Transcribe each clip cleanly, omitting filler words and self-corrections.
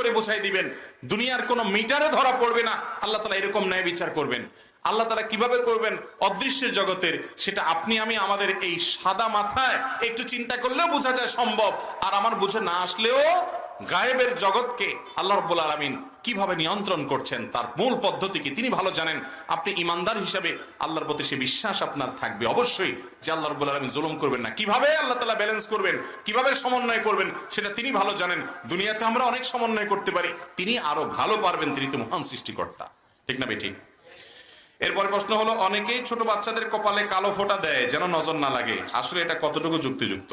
করে বোঝাই দিবেন। দুনিয়ার কোনো মিটারে ধরা পড়বে না। আল্লাহ তাআলা এরকম ন্যায় বিচার করবেন। আল্লাহ তাআলা কিভাবে করবেন অদৃশ্যের জগতের, সেটা আপনি আমি আমাদের এই সাদা মাথায় একটু চিন্তা করলেও বোঝা যায় সম্ভব। আর আমার বুঝে না আসলেও গায়েবের জগৎকে আল্লাহ রাব্বুল আলামিন কিভাবে নিয়ন্ত্রণ করছেন, তার মূল পদ্ধতি কি তিনি ভালো জানেন। আপনি ইমানদার হিসাবে আল্লাহর প্রতি সে বিশ্বাস আপনার থাকবে অবশ্যই, যে আল্লাহ রাব্বুল আলামিন জুলুম করবেন না। কিভাবে আল্লাহ তাআলা ব্যালেন্স করবেন, কিভাবে সমন্বয় করবেন, সেটা তিনি ভালো জানেন। দুনিয়াতে আমরা অনেক সমন্বয় করতে পারি, তিনি আরো ভালো পারবেন, তিনি তো মহান সৃষ্টিকর্তা। ঠিক না বেঠিক? এরপরে প্রশ্ন হলো, অনেকেই ছোট বাচ্চাদের কপালে কালো ফোঁটা দেয় যেন নজর না লাগে, আসলে এটা কতটুকু যুক্তিযুক্ত?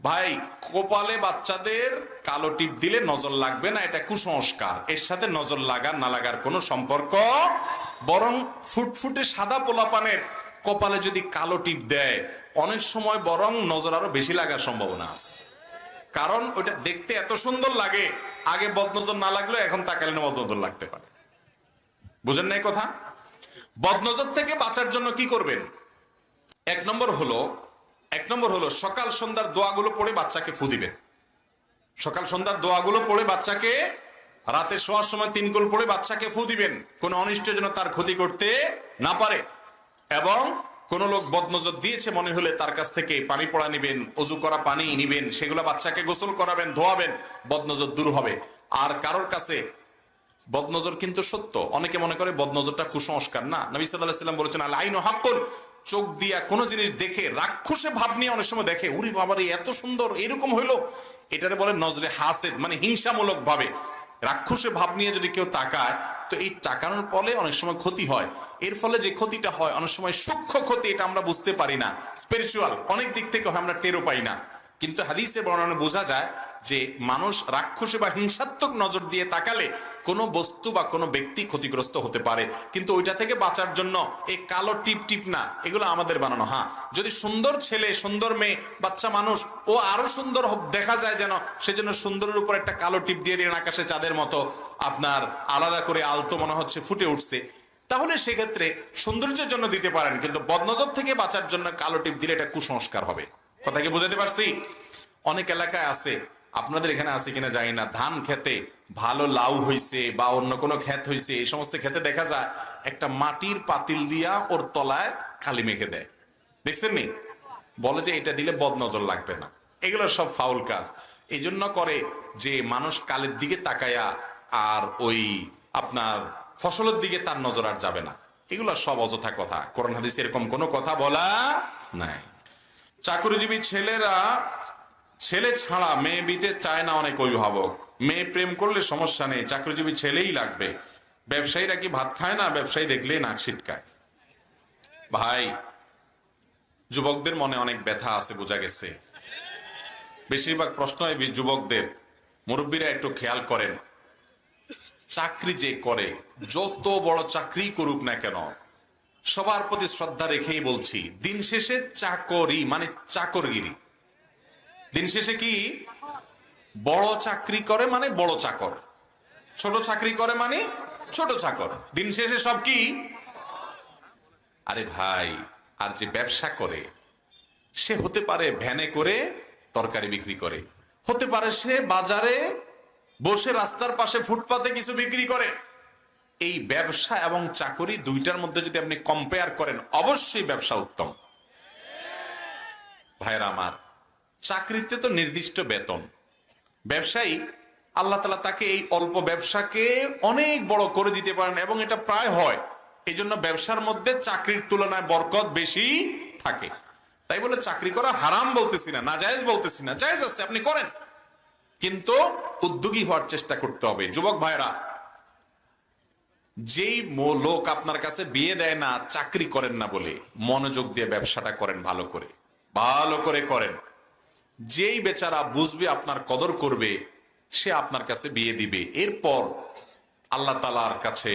ভাই, কপালে বাচ্চাদের কালো টিপ দিলে নজর লাগবে না, এটা কুসংস্কার। এর সাথে নজর লাগার না লাগার কোনো সম্পর্ক, বরং ফুটফুটে সাদা পোলাপানের কপালে যদি কালো টিপ দেয় অনেক সময় বরং নজর আরো বেশি লাগার সম্ভাবনা আছে। কারণ ওটা দেখতে এত সুন্দর লাগে, আগে বদনজর না লাগলেও এখন তাকালে বদনজর লাগতে পারে। বুঝেন নাই কথা? বদনজর থেকে বাঁচার জন্য কি করবেন? এক নম্বর হলো সকাল সন্ধ্যার দোয়াগুলো পড়ে বাচ্চাকে ফু দিবেন। সকাল সন্ধ্যার দোয়াগুলো পড়ে বাচ্চাকে, রাতে শোয়ার সময় 3 কুল পড়ে বাচ্চাকে ফু দিবেন, কোন অনিষ্ট যেন তার ক্ষতি করতে না পারে। এবং কোন লোক বদনজর দিয়েছে মনে হলে তার কাছ থেকে পানি পড়া নিবেন, অজু করা পানি নিবেন, সেগুলো বাচ্চাকে গোসল করাবেন, ধোয়াবেন, বদনজর দূর হবে। আর কারোর কাছে বদনজর কিন্তু সত্য, অনেকে মনে করে বদনজরটা কুসংস্কার। না, নবী সাল্লাল্লাহু আলাইহি ওয়াসাল্লাম বলেছেন, আল আইনু হাক্কুন, চোখ দিয়া কোনো জিনিস দেখে রাক্ষসে ভাব নিয়ে অনেক সময় দেখে, উরি বাবারে এত সুন্দর, এরকম হইলো, এটারে বলে নজরে হাসেদ, মানে হিংসামূলক ভাবে রাক্ষসে ভাব নিয়ে যদি কেউ তাকায়, তো এই তাকানোর ফলে অনেক সময় ক্ষতি হয়। এর ফলে যে ক্ষতিটা হয় অনেক সময় সূক্ষ্ম ক্ষতি, এটা আমরা বুঝতে পারি না, স্পিরিচুয়াল অনেক দিক থেকে হয়, আমরা টেরও পাই না। কিন্তু হাদিসে বর্ণনা বোঝা যায় যে মানুষ রাক্ষসে বা হিংসাত্মক নজর দিয়ে তাকালে কোনো বস্তু বা কোনো ব্যক্তি ক্ষতিগ্রস্ত হতে পারে। কিন্তু ওইটা থেকে বাঁচার জন্য এই কালো টিপ টিপ না, এগুলো আমাদের বানানো। হ্যাঁ, যদি সুন্দর ছেলে, সুন্দর মেয়ে, বাচ্চা মানুষ ও আরো সুন্দর দেখা যায় যেন, সেজন্য সুন্দরের উপর একটা কালো টিপ দিয়ে দিলেন, আকাশে চাঁদের মতো আপনার আলাদা করে আলতো মনে হচ্ছে ফুটে উঠছে, তাহলে সেক্ষেত্রে সৌন্দর্যের জন্য দিতে পারেন। কিন্তু বদনজর থেকে বাঁচার জন্য কালো টিপ দিলে এটা কুসংস্কার হবে। কথা কি বুঝাতে পারছি? অনেক এলাকায় আছে, আপনাদের এখানে আছে কিনা জানি না, ধান খেতে ভালো লাউ হইছে বা অন্য কোনো ক্ষেত হইছে, এই সমস্ত ক্ষেতে দেখা যায় একটা মাটির পাতিল দিয়া ওর তলায় কালি মেখে দেয়, দেখছেন নি? বলে যে এটা দিলে বদনজর লাগবে না। এগুলো সব ফাউল কাজ। এই জন্য করে যে মানুষ কালের দিকে তাকায়া আর ওই আপনার ফসলের দিকে তার নজর আর যাবে না। এগুলো সব অযথা কথা, কোরআন হাদিসে এরকম কোনো কথা বলা নাই। চাকরিজীবী ছেলেরা ছেলে ছাড়া মেয়ে বিতে চায় না অনেক অভিভাবক, মেয়ে প্রেম করলে সমস্যা নেই, চাকরিজীবী ছেলেই লাগবে। ব্যবসায়ীরা কি ভাত খায় না? ব্যবসায়ী দেখলে নাক ছিটকায়। ভাই, যুবকদের মনে অনেক ব্যথা আছে, বোঝা গেছে। বেশিরভাগ প্রশ্ন যুবকদের, মুরব্বীরা একটু খেয়াল করেন, চাকরি যে করে, যত বড় চাকরি করুক না কেন, সবার প্রতি শ্রদ্ধা রেখেই বলছি, দিন শেষে চাকরি মানে চাকরগিরি। দিন শেষে কি? বড় চাকরি করে মানে বড় চাকর, ছোট চাকরি করে মানে ছোট চাকর, দিন শেষে সব কি? আরে ভাই, আর যে ব্যবসা করে সে হতে পারে ভ্যানে করে তরকারি বিক্রি করে, হতে পারে সে বাজারে বসে রাস্তার পাশে ফুটপাতে কিছু বিক্রি করে। এই ব্যবসা এবং চাকরি দুইটার মধ্যে যদি আপনি কম্পেয়ার করেন, অবশ্যই ব্যবসা উত্তম। ভাইরা আমার, চাকরিতে তো নির্দিষ্ট বেতন, ব্যবসায়ী আল্লাহ তাআলা তাকে এই অল্প ব্যবসাকে অনেক বড় করে দিতে পারেন, এবং এটা প্রায় হয়। এই জন্য ব্যবসার মধ্যে চাকরির তুলনায় বরকত বেশি থাকে। তাই বলে চাকরি করা হারাম বলতেছি না, নাজায়েজ বলতেছি না, জায়েজ আছে, আপনি করেন, কিন্তু উদ্যোগী হওয়ার চেষ্টা করতে হবে। যুবক ভাইরা, যেই লোক আপনার কাছে বিয়ে দেয় না চাকরি করেন না বলে, মনোযোগ দিয়ে ব্যবসাটা করেন, ভালো করে ভালো করে করেন। যেই বেচারা বুঝবে আপনার কদর করবে, সে আপনার কাছে বিয়ে দিবে। এরপর আল্লাহ তাআলার কাছে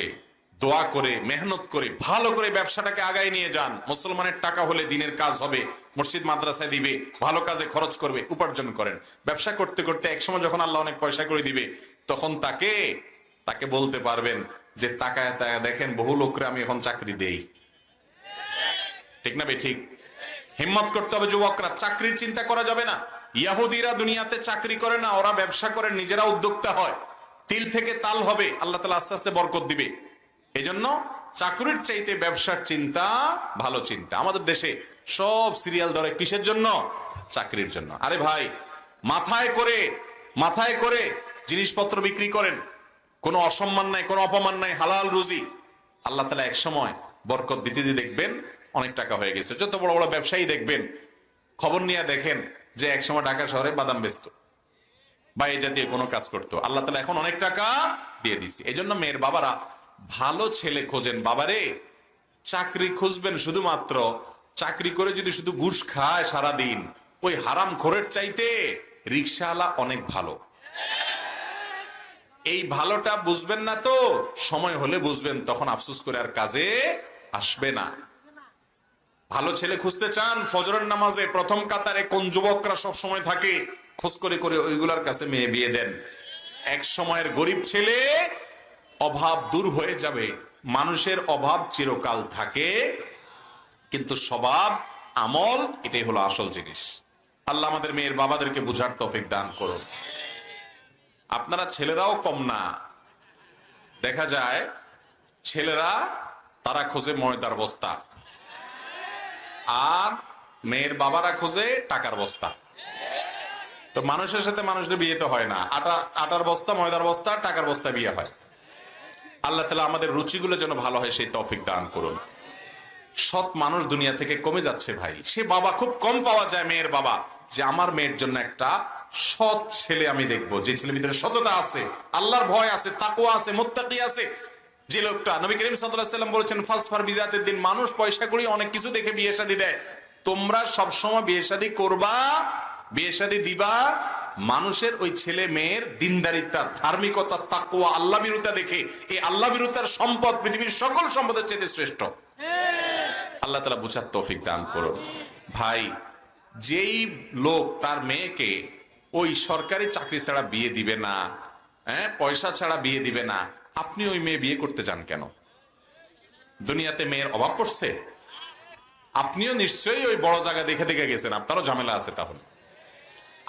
দোয়া করে মেহনত করে ভালো করে ব্যবসাটাকে আগায় নিয়ে যান। মুসলমানের টাকা হলে দিনের কাজ হবে, মসজিদ মাদ্রাসায় দিবে, ভালো কাজে খরচ করবে, উপার্জন করেন। ব্যবসা করতে করতে একসময় যখন আল্লাহ অনেক পয়সা করে দিবে, তখন তাকে বলতে পারবেন যে তাকায় তাকায় দেখেন, বহু লোকরে আমি এখন চাকরি দেই। ঠিক না বে ঠিক? হিম্মত করতে হবে যুবকরা, চাকরির চিন্তা করা যাবে না। ইহুদিরা দুনিয়াতে চাকরি করে না, ওরা ব্যবসা করে, নিজেরা উদ্যোক্তা হয়। তিল থেকে তাল হবে, আল্লাহ তাআলা আস্তে আস্তে বরকত দিবে। এজন্য চাকরির চাইতে ব্যবসার চিন্তা ভালো চিন্তা। আমাদের দেশে সব সিরিয়াল ধরে কিসের জন্য? চাকরির জন্য। আরে ভাই, মাথায় করে জিনিসপত্র বিক্রি করেন, কোনো অসম্মান নাই, কোনো অপমান নাই, হালাল রুজি। আল্লাহ তাআলা এক সময় বরকত দিতে দিয়ে দেখবেন অনেক টাকা হয়ে গেছে। যত বড় বড় ব্যবসায়ী দেখবেন, খবর নিয়ে দেখেন যে এক সময় ঢাকা শহরে বাদাম বেচতো বা এই জাতীয় কোনো কাজ করতো, আল্লাহ তাআলা এখন অনেক টাকা দিয়ে দিচ্ছে। এই জন্য মেয়ের বাবারা ভালো ছেলে খোঁজেন। বাবারে, চাকরি খুঁজবেন শুধুমাত্র, চাকরি করে যদি শুধু ঘুষ খায় সারাদিন, ওই হারাম খোরের চাইতে রিকশাওয়ালা অনেক ভালো। এই ভালোটা বুঝবেন না তো, সময় হলে বুঝবেন, তখন আফসোস করে আর কাজে আসবে না। ভালো ছেলে খুঁজতে চান? ফজরের নামাজে প্রথম কাতারে কোন যুবকরা সব সময় থাকে, খোঁজ করে করে ওইগুলার কাছে মেয়ে বিয়ে দেন। এক সময়ের গরিব ছেলে, অভাব দূর হয়ে যাবে। মানুষের অভাব চিরকাল থাকে, কিন্তু স্বভাব আমল এটাই হলো আসল জিনিস। আল্লাহ আমাদের মেয়ের বাবাদেরকে বুঝার তৌফিক দান করুন। আপনারা ছেলেরাও কম না। দেখা যায় ছেলেরা তারা খোঁজে ময়দার বস্তা, আর মেয়ের বাবারা খোঁজে টাকার বস্তা। তো মানুষের সাথে মানুষের বিয়ে তো হয় না, আটার বস্তা, ময়দার বস্তা, টাকার বস্তা বিয়ে হয়। আল্লাহ তাআলা আমাদের রুচিগুলো যেন ভালো হয় সেই তৌফিক দান করুন। সৎ মানুষ দুনিয়া থেকে কমে যাচ্ছে ভাই। সে বাবা খুব কম পাওয়া যায়, মেয়ের বাবা, যে আমার মেয়ের জন্য একটা সৎ ছেলে আমি দেখবো, যে ছেলের ভিতরে সততা আছে, আল্লাহর ভয় আছে, তাকওয়া আছে, মুত্তাকি আছে। যে লোকটা, নবী করিম সাল্লাল্লাহু আলাইহি ওয়াসাল্লাম বলেছেন, ফাসফার বিজাতিদ দিন। মানুষ পয়সা করি অনেক কিছু দেখে বিয়ে শাদী দেয়। তোমরা সবসময় বিয়ে শাদী করবা, বিয়ে শাদী দিবা মানুষের ওই ছেলে মেয়ের দিনদারিতা, ধার্মিকতা, তাকওয়া, আল্লাহ বিরুতা দেখে। এই আল্লাহ বিরুতার সম্পদ পৃথিবীর সকল সম্পদের চেয়ে শ্রেষ্ঠ। আল্লাহ তাআলা বুঝার তৌফিক দান করুন। ভাই, যেই লোক তার মেয়েকে ওই সরকারি চাকরি ছাড়া বিয়ে দিবে না, পয়সা ছাড়া বিয়ে দিবে না, আপনি ওই মেয়ে বিয়ে করতে চান কেন? দুনিয়াতে মেয়ের অভাব পড়ছে? আপনিও নিশ্চয়ই ওই বড় জায়গা দেখে দেখে গেছেন, আপনারও ঝামেলা আছে। তাহলে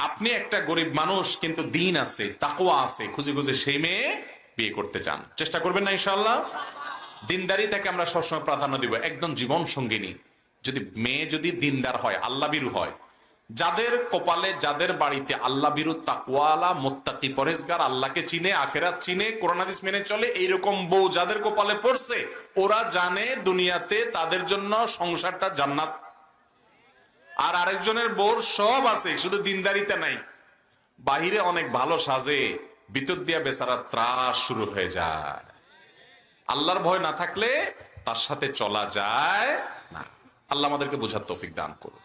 আপনি একটা গরিব মানুষ, কিন্তু দিন আছে, তাকওয়া আছে, খুঁজে খুঁজে সেই মেয়ে বিয়ে করতে চান। চেষ্টা করবেন না ইনশাআল্লাহ? দিনদারি থেকে আমরা সবসময় প্রাধান্য দিব। একদম জীবন সঙ্গিনী যদি মেয়ে যদি দিনদার হয়, আল্লাহ বিরু হয়, যাদের কপালে, যাদের বাড়িতে আল্লাহ বিরু, তাকওয়ালা, মুত্তাকি, পরেজগার, আল্লাহকে চিনে, আখেরাত চিনে, কোরআন হাদিস মেনে চলে, এইরকম বউ যাদের কপালে পড়ছে, ওরা জানে দুনিয়াতে তাদের জন্য সংসারটা জান্নাত। আর আরেকজনের বউর সব আছে, শুধু দিনদারিতে নাই। বাহিরে অনেক ভালো সাজে, ভিতর দিয়া বেচারা ত্রাস শুরু হয়ে যায়। আল্লাহর ভয় না থাকলে তার সাথে চলা যায় না। আল্লাহ আমাদেরকে বোঝার তৌফিক দান করুন।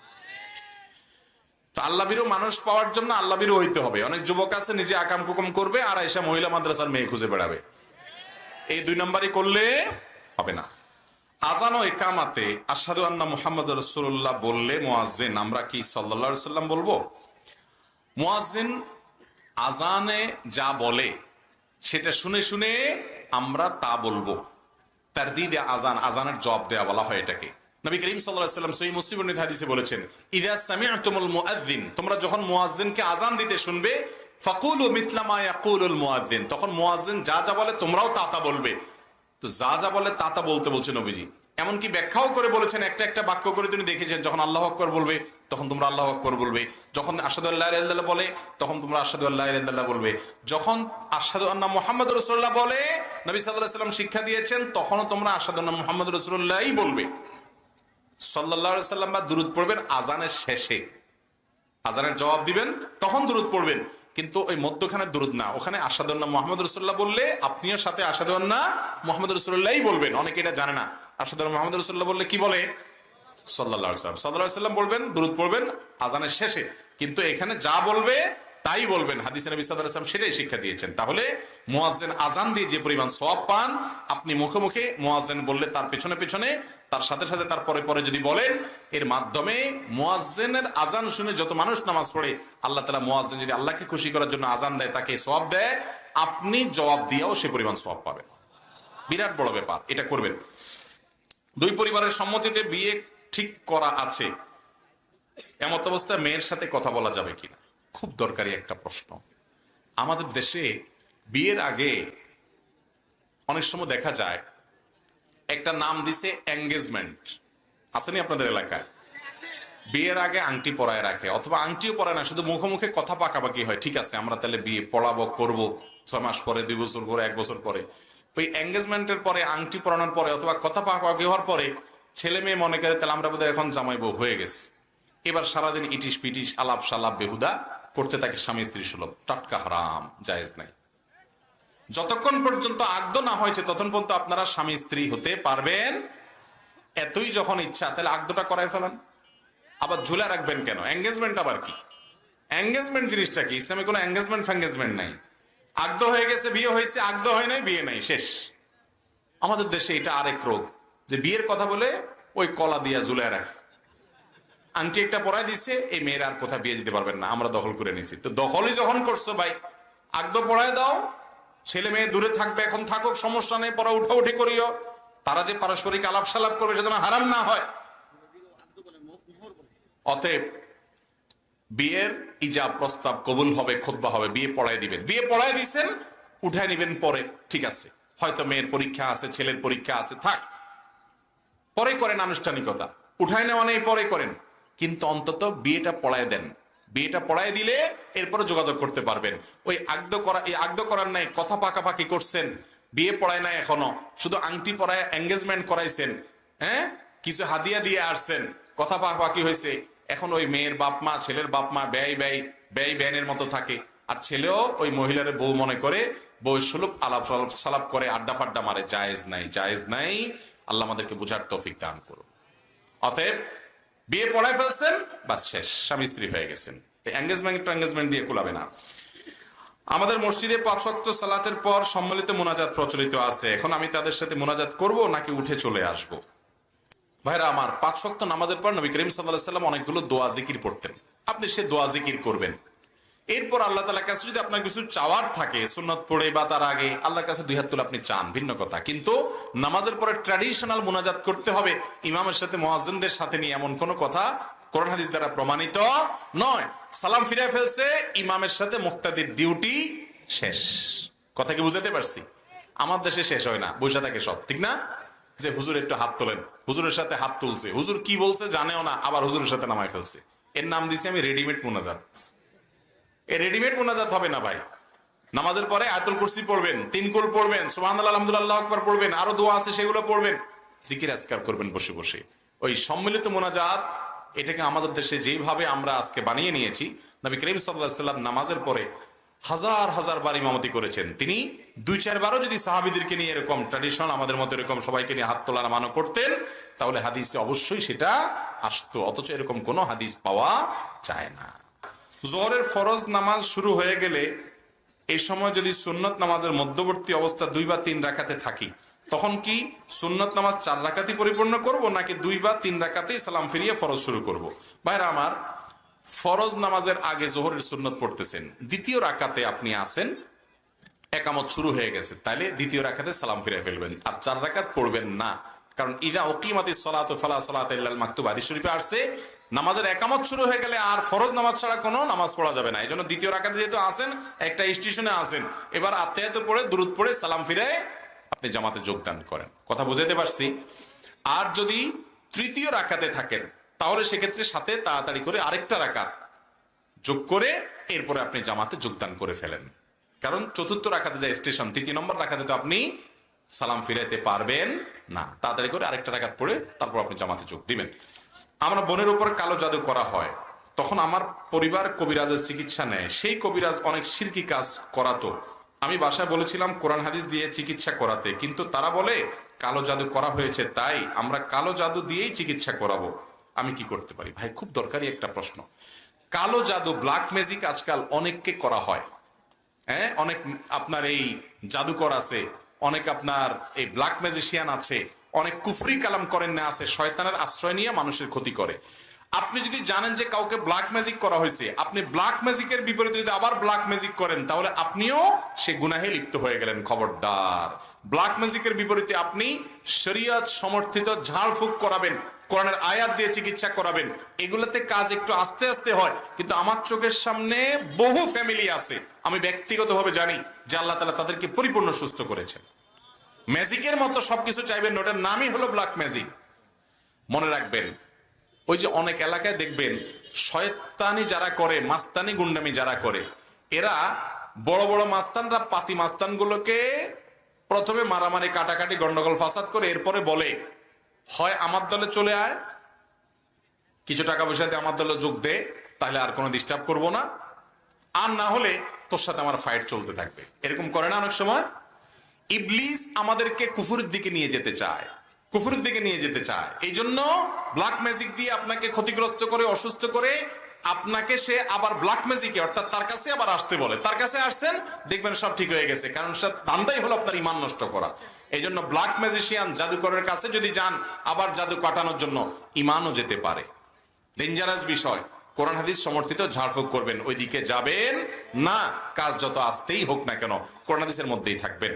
তো আল্লাহ বিরু মানুষ পাওয়ার জন্য আল্লাহ বিরু হইতে হবে। অনেক যুবক আছে নিজে আকাম কুকুম করবে আর এসে মহিলা মাদ্রাসার মেয়ে খুঁজে বেড়াবে। এই দুই নম্বরই করলে হবে না। আযান ও ইকামাতে আশহাদু আন্না মুহাম্মাদুর রাসূলুল্লাহ বললে মুয়াজ্জিন, আমরা কি সাল্লাল্লাহু আলাইহি ওয়াসাল্লাম বলবো? মুয়াজ্জিন আযানে যা বলে সেটা শুনে শুনে আমরা তা বলবো। তারদিদে আযান, আযানের জবাব দেয়া বলা হয় এটাকে। নবী করিম সাল্লাল্লাহু আলাইহি ওয়াসাল্লাম সহিহ মুসলিমের হাদিসে বলেছেন, ইযা সামি'তুমুল মুআযযিন, তোমরা যখন মুয়াজ্জিনকে আযান দিতে শুনবে, ফাকুলু মিথলা মা ইয়াকুলুল মুআযযিন, তখন মুয়াজ্জিন যা যা বলে তোমরাও তা তা বলবে। তো যা যা বলে তা তা বলতে বলছে নবীজি। এমনকি ব্যাখ্যাও করে বলেছেন, একটা একটা বাক্য করে তিনি দেখেছেন, যখন আল্লাহু আকবার বলবে তখন তোমরা আল্লাহু আকবার বলবে, যখন আশহাদু আল্লা ইলাহা ইল্লাল্লাহ বলে তখন তোমরা আশহাদু আল্লা ইলাহা ইল্লাল্লাহ বলবে, যখন আশহাদু আন্না মুহাম্মাদুর রাসূলুল্লাহ বলে নবী সাল্লাল্লাহু আলাইহি ওয়াসাল্লাম শিক্ষা দিয়েছেন, তখনও তোমরা আশহাদু আন্না মুহাম্মাদুর রাসূলুল্লাহই বলবে। সাল্লাল্লাহু আলাইহি ওয়াসাল্লাম বা দুরূদ পড়বেন আযানের শেষে, আযানের জবাব দিবেন তখন দুরূদ পড়বেন, কিন্তু ওই মধ্যখানে দুরূদ না। ওখানে আশহাদু আন্না মুহাম্মাদুর রাসূলুল্লাহ বললে আপনিও সাথে আশহাদু আন্না মুহাম্মাদুর রাসূলুল্লাহই বলবেন। অনেকে এটা জানে না, আশহাদু আন্না মুহাম্মাদুর রাসূলুল্লাহ বললে কি বলে? সাল্লাল্লাহু আলাইহি ওয়াসাল্লাম। সাল্লাল্লাহু আলাইহি ওয়াসাল্লাম বলবেন, দুরূদ পড়বেন আযানের শেষে, কিন্তু এখানে যা বলবে তাই বলবেন। হাদিসে নবী সাল্লাল্লাহু আলাইহি ওয়াসাল্লাম সেটাই শিক্ষা দিয়েছেন। তাহলে মুয়াজ্জিন আযান দিয়ে যে পরিমাণ সওয়াব পান, আপনি মুখে মুখে মুয়াজ্জিন বললে তার পেছনে পেছনে, তার সাথে সাথে তার পরে পরে যদি বলেন, এর মাধ্যমে মুয়াজ্জিনের আযান শুনে যত মানুষ নামাজ পড়ে, আল্লাহ তাআলা মুয়াজ্জিন যদি আল্লাহকে খুশি করার জন্য আযান দেয়, তাকে সওয়াব দেয়, আপনি জবাব দিয়েও সে পরিমাণ সওয়াব পাবেন। বিরাট বড় ব্যাপার, এটা করবেন। দুই পরিবারের সম্মতিতে বিয়ে ঠিক করা আছে, এমত অবস্থায় মেয়ের সাথে কথা বলা যাবে কিনা, খুব দরকারি একটা প্রশ্ন। আমাদের দেশে বিয়ের আগে অনেক সময় দেখা যায় একটা নাম দিছে এঙ্গেজমেন্ট, আসেনি আপনাদের এলাকায়? বিয়ের আগে আংটি পরায় রাখে, অথবা আংটিও পরায় না, শুধু মুখে মুখে কথা পাকাপাকি হয়, ঠিক আছে আমরা তাহলে বিয়ে পড়াবো, করবো 6 মাস পরে, 2 বছর পরে, 1 বছর পরে। ওই এঙ্গেজমেন্টের পরে, আংটি পরানোর পরে অথবা কথা পাকাপাকি হওয়ার পরে ছেলে মেয়ে মনে করে তাহলে আমরা বোধহয় এখন জামাই বউ হয়ে গেছে। এবার সারাদিন ইটিস পিটিস আলাপ সালাপ বেহুদা করতে থাকে স্বামী স্ত্রী সুলভ। টাটকা হারাম, জায়েজ নাই। যতক্ষণ পর্যন্ত আগদ না হয়েছে ততক্ষণ পর্যন্ত আপনারা স্বামী স্ত্রী হতে পারবেন। এতই যখন ইচ্ছা তাহলে আগদটা করায় ফেলান। আবার ঝুলে রাখবেন কেন? এঙ্গেজমেন্ট আবার কি? এঙ্গেজমেন্ট জিনিসটা কি? ইসলামে কোনো এঙ্গেজমেন্ট ফ্যাঙ্গেজমেন্ট নাই। আগদ হয়ে গেছে, বিয়ে হয়েছে, আগদ হয় নাই, বিয়ে নাই, শেষ। আমাদের দেশে এটা আরেক রোগ, যে বিয়ের কথা বলে ওই কলা দিয়া ঝুলায় রাখে। আংটি একটা পরায় দিচ্ছে, এই মেয়ের আর কোথাও বিয়ে দিতে পারবেন না, আমরা দখল করে নিছি। তো দখলই যখন করছো ভাই, আগদ পড়ায় দাও, ছেলে মেয়ে দূরে থাকবে, এখন থাকুক, সমস্যা নেই, পরে উঠাউঠি করিও। তারা যে পারস্পরিক আলাপ সালাপ করবে সেটা হারাম না হয়। অতএব বিয়ের ইজাব প্রস্তাব কবুল হবে, খুতবা হবে, বিয়ে পড়ায় দিবেন। বিয়ে পড়ায় দিচ্ছেন, উঠায় নিবেন পরে, ঠিক আছে, হয়তো মেয়ের পরীক্ষা আছে, ছেলের পরীক্ষা আছে, থাক, পরে করেন আনুষ্ঠানিকতা, উঠায় নেওয়া নেই, পরে করেন, কিন্তু অন্তত বিয়েটা পড়ায় দেন। বিয়েটা পড়ায় দিলে এরপরে যোগাযোগ করতে পারবেন। ওই আগদ করার নাই, কথা পাকাপাকি করছেন, বিয়ে পড়ায় নাই, এখনো শুধু আংটি পরায় এঙ্গেজমেন্ট করাইছেন, হ্যাঁ, কিছু হাদিয়া দিয়ে আসছেন, কথা পাকাপাকি হয়েছে, এখন ওই মেয়ের বাপ মা, ছেলের বাপ মা ব্যয় ব্যানের মতো থাকে, আর ছেলেও ওই মহিলার বউ মনে করে, বউ সুলভ আলাপ সালাপ করে, আড্ডা ফাড্ডা মারে। জায়েজ নাই, জায়েজ নাই। আল্লাহ আমাদেরকে বুঝার তৌফিক দান করুন। অতএব বিয়ে পড়ায় ফেলছেন, বাস শেষ, স্বামী স্ত্রী হয়ে গেছেন। এঙ্গেজমেন্ট দিয়ে কুলাবে না। আমাদের মসজিদে 5 ওয়াক্ত সালাতের পর সম্মিলিত মুনাজাত প্রচলিত আছে। এখন আমি তাদের সাথে মুনাজাত করব নাকি উঠে চলে আসব? ভাইরা আমার, 5 ওয়াক্ত নামাজের পর নবী করিম সাল্লাল্লাহু আলাইহি ওয়াসাল্লাম অনেকগুলো দোয়া জিকির পড়তেন। আপনি সে দোয়া জিকির করবেন। এরপর আল্লাহ তাআলার কাছে যদি আপনার কিছু চাওয়ার থাকে, সুন্নত পড়ে বা তার আগে, আল্লাহর কাছে 2 হাত তুলে আপনি চান, ভিন্ন কথা। কিন্তু নামাজের পরে ট্র্যাডিশনাল মুনাজাত করতে হবে ইমামের সাথে, মুয়াজ্জিনদের সাথে নিয়ে, এমন কোনো কথা কোরআন হাদিস দ্বারা প্রমাণিত নয়। সালাম ফিরায় ফেলছে, ইমামের সাথে মুক্তাদির ডিউটি শেষ। কথা কি বুঝাতে পারছি? আমার দেশে শেষ হয় না, বসে থাকে সব, ঠিক না? যে হুজুর একটু হাত তোলেন, হুজুরের সাথে হাত তুলছে, হুজুর কি বলছে জানেও না, আবার হুজুরের সাথে নামায় ফেলছে। এর নাম দিছি আমি রেডিমেড মুনাজাত। এই রেডিমেড মুনাজাত হবে না ভাই। নামাজের পরে আয়াতুল কুরসি পড়বেন, 3 কুল পড়বেন, সুবহানাল্লাহ, আলহামদুলিল্লাহ, আল্লাহু আকবার পড়বেন, আরো দোয়া আছে সেগুলো পড়বেন, জিকির আজকার করবেন বসে বসে। ওই সম্মিলিত মুনাজাত, এটাকে আমাদের দেশে যেভাবে আমরা আজকে বানিয়ে নিয়েছি, নবী করিম সাল্লাল্লাহু আলাইহি ওয়াসাল্লাম নামাজের পরে হাজার হাজার বার ইমামতি করেছেন। তিনি 2-4 বারও যদি সাহাবীদেরকে নিয়ে এরকম ট্র্যাডিশনাল আমাদের মতো এরকম সবাইকে নিয়ে হাত তোলা নামানো করতেন, তাহলে হাদিসে অবশ্যই সেটা আসতো। অথচ এরকম কোনো হাদিস পাওয়া যায় না। যোহরের ফরজ নামাজ শুরু হয়ে গেলে এই সময় যদি সুন্নত নামাজের মধ্যবর্তী অবস্থা 2 বা 3 রাকাতে থাকি, তখন কি সুন্নত নামাজ 4 রাকাতই পরিপূর্ণ করব, নাকি 2 বা 3 রাকাতেই সালাম ফিরিয়ে ফরজ শুরু করব? ভাইরা আমার, ফরজ নামাজের আগে যোহরের সুন্নত পড়তেছেন, 2য় রাকাতে আপনি আছেন, একামত শুরু হয়ে গেছে, তাহলে 2য় রাকাতে সালাম ফিরে ফেলবেন, আর 4 রাকাত পড়বেন না। কারণ ইযা উকিমাতিস সালাতু ফালা সালাতা ইল্লাল মাকতুবা, হাদিস শরীফে আসছে, নামাজের একামত শুরু হয়ে গেলে আর ফরজ নামাজ ছাড়া কোনো নামাজ পড়া যাবে না। এই জন্য 2য় রাকাতে যেহেতু আসেন, একটা স্টেশনে আসেন, এবার আত্তাহিয়াত পড়ে, দুরূদ পড়ে, সালাম ফিরে আপনি জামাতে যোগদান করেন। কথা বুঝাইতে পারছি? আর যদি 3য় রাকাতে থাকেন, তাহলে সেক্ষেত্রে সাথে তাড়াতাড়ি করে আরেকটা রাকাত যোগ করে এরপরে আপনি জামাতে যোগদান করে ফেলেন। কারণ 4র্থ রাকাতে যায় স্টেশন, 3 নম্বর রাকাতে তো আপনি সালাম ফিরাইতে পারবেন না। তাড়াতাড়ি করে আরেকটা রাকাত পড়ে তারপর আপনি জামাতে যোগ দিবেন। আমরা বোনের উপর কালো জাদু করা হয়, তখন আমার পরিবার কবিরাজের চিকিৎসা নেয়। সেই কবিরাজ অনেক শিরকি কাজ করাতো। আমি বাসায় বলেছিলাম কোরআন হাদিস দিয়ে চিকিৎসা করাতে, কিন্তু তারা বলে কালো জাদু করা হয়েছে, তাই আমরা কালো জাদু দিয়েই চিকিৎসা করাবো। আমি কি করতে পারি? ভাই, খুব দরকারি একটা প্রশ্ন। কালো জাদু, ব্ল্যাক ম্যাজিক আজকাল অনেককে করা হয়। হ্যাঁ, অনেক আপনার এই জাদুকর আছে, অনেক আপনার এই ব্ল্যাক ম্যাজিশিয়ান আছে, অনেক কুফরি কালাম করেন না আছে, শয়তানের আশ্রয় নিয়ে মানুষের ক্ষতি করে। আপনি যদি জানেন যে কাউকে ব্ল্যাক ম্যাজিক করা হয়েছে, আপনি ব্ল্যাক ম্যাজিকের বিপরীতে যদি আবার ব্ল্যাক ম্যাজিক করেন, তাহলে আপনিও সে গুনাহে লিপ্ত হয়ে গেলেন। খবরদার, ব্ল্যাক ম্যাজিকের বিপরীতে আপনি শরীয়ত সমর্থিত ঝাড়ফুঁক করাবেন, কোরআনের আয়াত দিয়ে চিকিৎসা করাবেন। এগুলোতে কাজ একটু আস্তে আস্তে হয়, কিন্তু আমার চোখের সামনে বহু ফ্যামিলি আছে, আমি ব্যক্তিগতভাবে জানি, যে আল্লাহ তাআলা তাদেরকে পরিপূর্ণ সুস্থ করেছেন। ম্যাজিকের মতো সবকিছু চাইবেন, ওটার নামই হলো ব্ল্যাক ম্যাজিক। মনে রাখবেন, ওই যে অনেক এলাকায় দেখবেন শয়তানি যারা করে, মাস্তানি গুন্ডামি যারা করে, এরা বড় বড় মাস্তানরা পাতি মাস্তানগুলোকে প্রথমে মারামারি কাটাকাটি গন্ডগোল ফাসাদ করে এরপরে বলে, হয় আমার দলে চলে আয়, কিছু টাকা পয়সা দিয়ে আমার দলে যোগ দে, তাহলে আর কোনো ডিস্টার্ব করবো না, আর না হলে তোর সাথে আমার ফাইট চলতে থাকবে। এরকম করে না অনেক সময়? ইবলিস আমাদেরকে কুফুরের দিকে নিয়ে যেতে চায়, কুফুরের দিকে নিয়ে যেতে চায়। এই জন্য ব্ল্যাক ম্যাজিক দিয়ে আপনাকে ক্ষতিগ্রস্ত করে, অসুস্থ করে, আপনাকে সে আবার ব্ল্যাক ম্যাজিকে অর্থাৎ তার কাছে আবার আসতে বলে। তার কাছে আসছেন, দেখবেন সব ঠিক হয়ে গেছে, কারণ সে ধান্দাই হলো আপনার ইমান নষ্ট করা। এই জন্য ব্ল্যাক ম্যাজিশিয়ান জাদুকরের কাছে যদি যান আবার জাদু কাটানোর জন্য, ইমানও যেতে পারে। ডেঞ্জারাস বিষয়। কোরআন হাদিস সমর্থিত ঝাড়ফুঁক করবেন, ওইদিকে যাবেন না। কাজ যত আসতেই হোক না কেন, কোরআন হাদিসের মধ্যেই থাকবেন।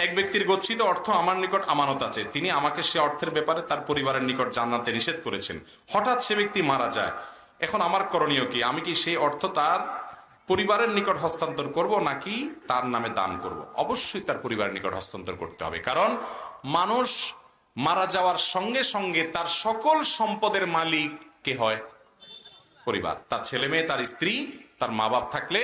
এক ব্যক্তির গচ্ছিত অর্থ আমার নিকট আমানত আছে, তিনি আমাকে সে অর্থের ব্যাপারে তার পরিবারের নিকট জানাতে নিষেধ করেছেন। হঠাৎ সে ব্যক্তি মারা যায়, এখন আমার করণীয় কি? আমি কি সেই অর্থ তার পরিবারের নিকট হস্তান্তর করব নাকি তার নামে দান করব? অবশ্যই তার পরিবারের নিকট হস্তান্তর করতে হবে, কারণ মানুষ মারা যাওয়ার সঙ্গে সঙ্গে তার সকল সম্পদের মালিক কে হয়? পরিবার। তার ছেলে মেয়ে, তার স্ত্রী, তার মা বাপ থাকলে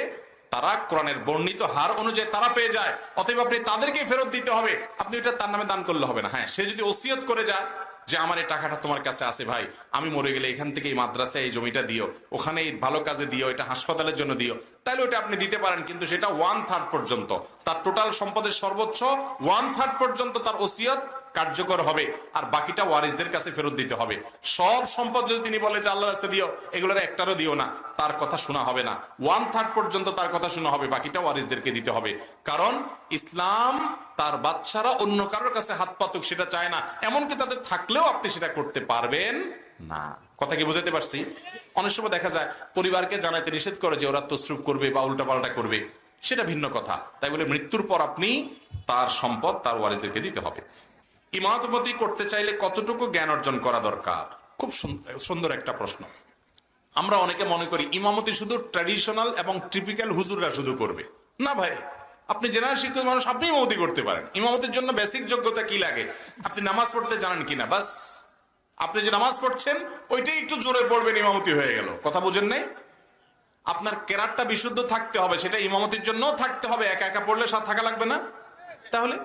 তারা কোরআনের বর্ণিত হার অনুযায়ী তারা পেয়ে যায়। অতএব আপনি তাদেরকে ফেরত দিতে হবে, আপনি ওটা তার নামে দান করলে হবে না। হ্যাঁ, সে যদি ওসিয়ত করে যায় যে আমার এই টাকাটা তোমার কাছে আছে ভাই, আমি মরে গেলে এখান থেকে এই মাদ্রাসায় এই জমিটা দিও, ওখানে এই ভালো কাজে দিও, এটা হাসপাতালের জন্য দিও, তাহলে ওটা আপনি দিতে পারেন। কিন্তু সেটা 1/3 পর্যন্ত, তার টোটাল সম্পদের সর্বোচ্চ 1/3 পর্যন্ত তার ওসিয়ত কার্যকর হবে, আর বাকিটা ওয়ারিসদের কাছে ফেরত দিতে হবে। সব সম্পদ যদি তিনি বলে যে আল্লাহর রাস্তায় দিও, এগুলোর একটারও দিও না, তার কথা শোনা হবে না। 1/3 পর্যন্ত তার কথা শোনা হবে, বাকিটা ওয়ারিসদেরকে দিতে হবে। কারণ ইসলাম তার বাচ্চারা অন্য কারোর কাছে হাত পাতুক সেটা চায় না, এমনকি তাদের থাকলেও আপনি সেটা করতে পারবেন না। কথা কি বুঝাতে পারছি? অনেক সময় দেখা যায় পরিবারকে জানাতে নিষেধ করে যে ওরা তসরুফ করবে বা উল্টাপাল্টা করবে, সেটা ভিন্ন কথা। তাই বলে মৃত্যুর পর আপনি তার সম্পদ তার ওয়ারিসদেরকে দিতে হবে। ইমামতি করতে চাইলে কতটুকু জ্ঞান অর্জন করা দরকার? খুব সুন্দর একটা প্রশ্ন। আমরা অনেকে মনে করি ইমামতি শুধু ট্র্যাডিশনাল এবং টিপিক্যাল হুজুররা শুধু করবে। না ভাই, আপনি জেনারেল শিক্ষিত মানুষ, আপনি ইমামতি করতে পারেন। ইমামতির জন্য বেসিক যোগ্যতা কি লাগে? আপনি নামাজ পড়তে জানেন কিনা, বাস। আপনি যে নামাজ পড়ছেন ওইটাই একটু জোরে পড়বেন, ইমামতি হয়ে গেল। কথা বুঝেন নাই? আপনার কেরাতটা বিশুদ্ধ থাকতে হবে, সেটা ইমামতির জন্য থাকতে হবে। একা একা পড়লে সাথে থাকা লাগবে না? তাহলে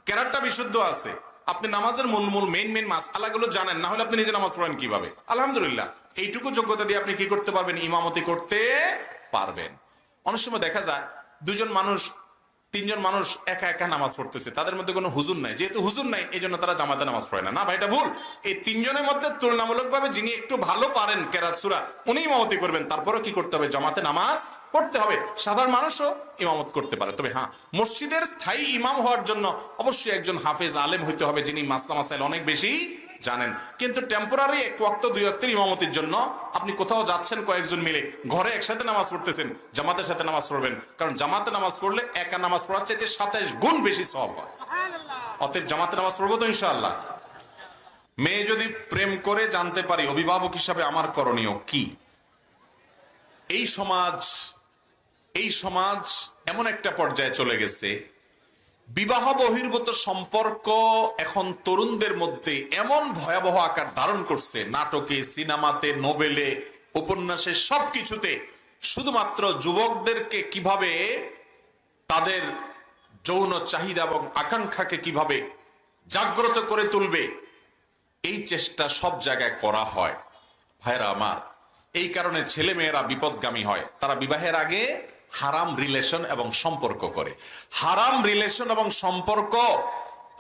কেরাতটা বিশুদ্ধ আছে, আপনি নামাজের মূল মেইন মাসআলাগুলো জানেন, না হলে আপনি নিজে নামাজ পড়েন কিভাবে? আলহামদুলিল্লাহ, এইটুকু যোগ্যতা দিয়ে আপনি কি করতে পারবেন? ইমামতি করতে পারবেন। অনেক সময় দেখা যায় তিনজন মানুষ একা একা নামাজ পড়তেছে, তাদের মধ্যে কোনো হুজুর নাই। যেহেতু হুজুর নাই, এই জন্য তারা জামাতে নামাজ পড়ে না। না ভাই, এটা ভুল। এই তিনজনের মধ্যে তুলনামূলকভাবে যিনি একটু ভালো পারেন কেরাত সূরা, উনি ইমামতি করবেন। তারপরে কি করতে হবে? জামাতে নামাজ পড়তে হবে। সাধারণ মানুষও ইমামত করতে পারে। তবে হ্যাঁ, মসজিদের স্থায়ী ইমাম হওয়ার জন্য অবশ্যই একজন হাফেজ আলেম হইতে হবে, যিনি মাসলা মাসাইল অনেক বেশি জানেন। কিন্তু টেম্পোরারি এক ওয়াক্ত দুই ওয়াক্তের ইমামতির জন্য আপনি কোথাও যাচ্ছেন, কয়েকজন মিলে ঘরে একসাথে নামাজ পড়তেছেন, জামাতের সাথে নামাজ পড়বেন। কারণ জামাতে নামাজ পড়লে একা নামাজ পড়ার চাইতে 27 গুণ বেশি সওয়াব হয়। অতএব জামাতে নামাজ পড়বো তো ইনশাআল্লাহ। মেয়ে যদি প্রেম করে জানতে পারি, অভিভাবক হিসাবে আমার করণীয় কি? এই সমাজ এমন একটা পর্যায়ে চলে গেছে, বিবাহ বহির্ভূত সম্পর্ক এখন তরুণদের মধ্যে এমন ভয়াবহ আকার ধারণ করছে, নাটকে, সিনেমাতে, নোবেলে, উপন্যাসে, সবকিছুতে শুধুমাত্র যুবকদেরকে কিভাবে তাদের যৌন চাহিদা এবং আকাঙ্ক্ষাকে কিভাবে জাগ্রত করে তুলবে, এই চেষ্টা সব জায়গায় করা হয়। ভাইরা আমার, এই কারণে ছেলে মেয়েরা বিপদগামী হয়। তারা বিবাহের আগে হারাম রিলেশন এবং সম্পর্ক করে। হারাম রিলেশন এবং সম্পর্ক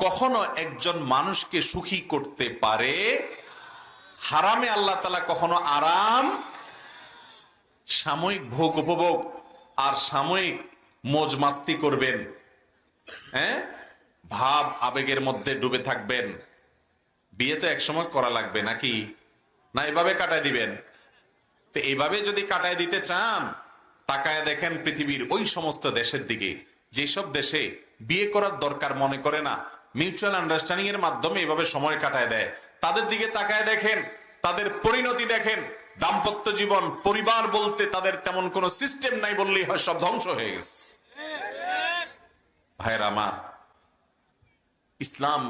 কখনো একজন মানুষকে সুখী করতে পারে। হারামে আল্লাহ তাআলা কখনো আরাম, সাময়িক ভোগ উপভোগ আর সাময়িক মজ মাস্তি করবেন, হ্যাঁ, ভাব আবেগের মধ্যে ডুবে থাকবেন। বিয়ে তো একসময় করা লাগবে নাকি? না এভাবে কাটায় দিবেন? তো এইভাবে যদি কাটায় দিতে চান, তাকায় দেখেন পৃথিবীর ওই সমস্ত দেশের দিকে যেসব দেশে বিয়ে করার দরকার মনে করে না, মিউচুয়াল আন্ডারস্ট্যান্ডিং এর মাধ্যমে এইভাবে সময় কাটায় দেয়, তাদের দিকে তাকায় দেখেন, তাদের পরিণতি দেখেন। দাম্পত্য জীবন, পরিবার বলতে তাদের তেমন কোনো সিস্টেম নাই বললেই হয়, সব ধ্বংস হয়ে গেছে। ভাইয়েরা আমার, ইসলাম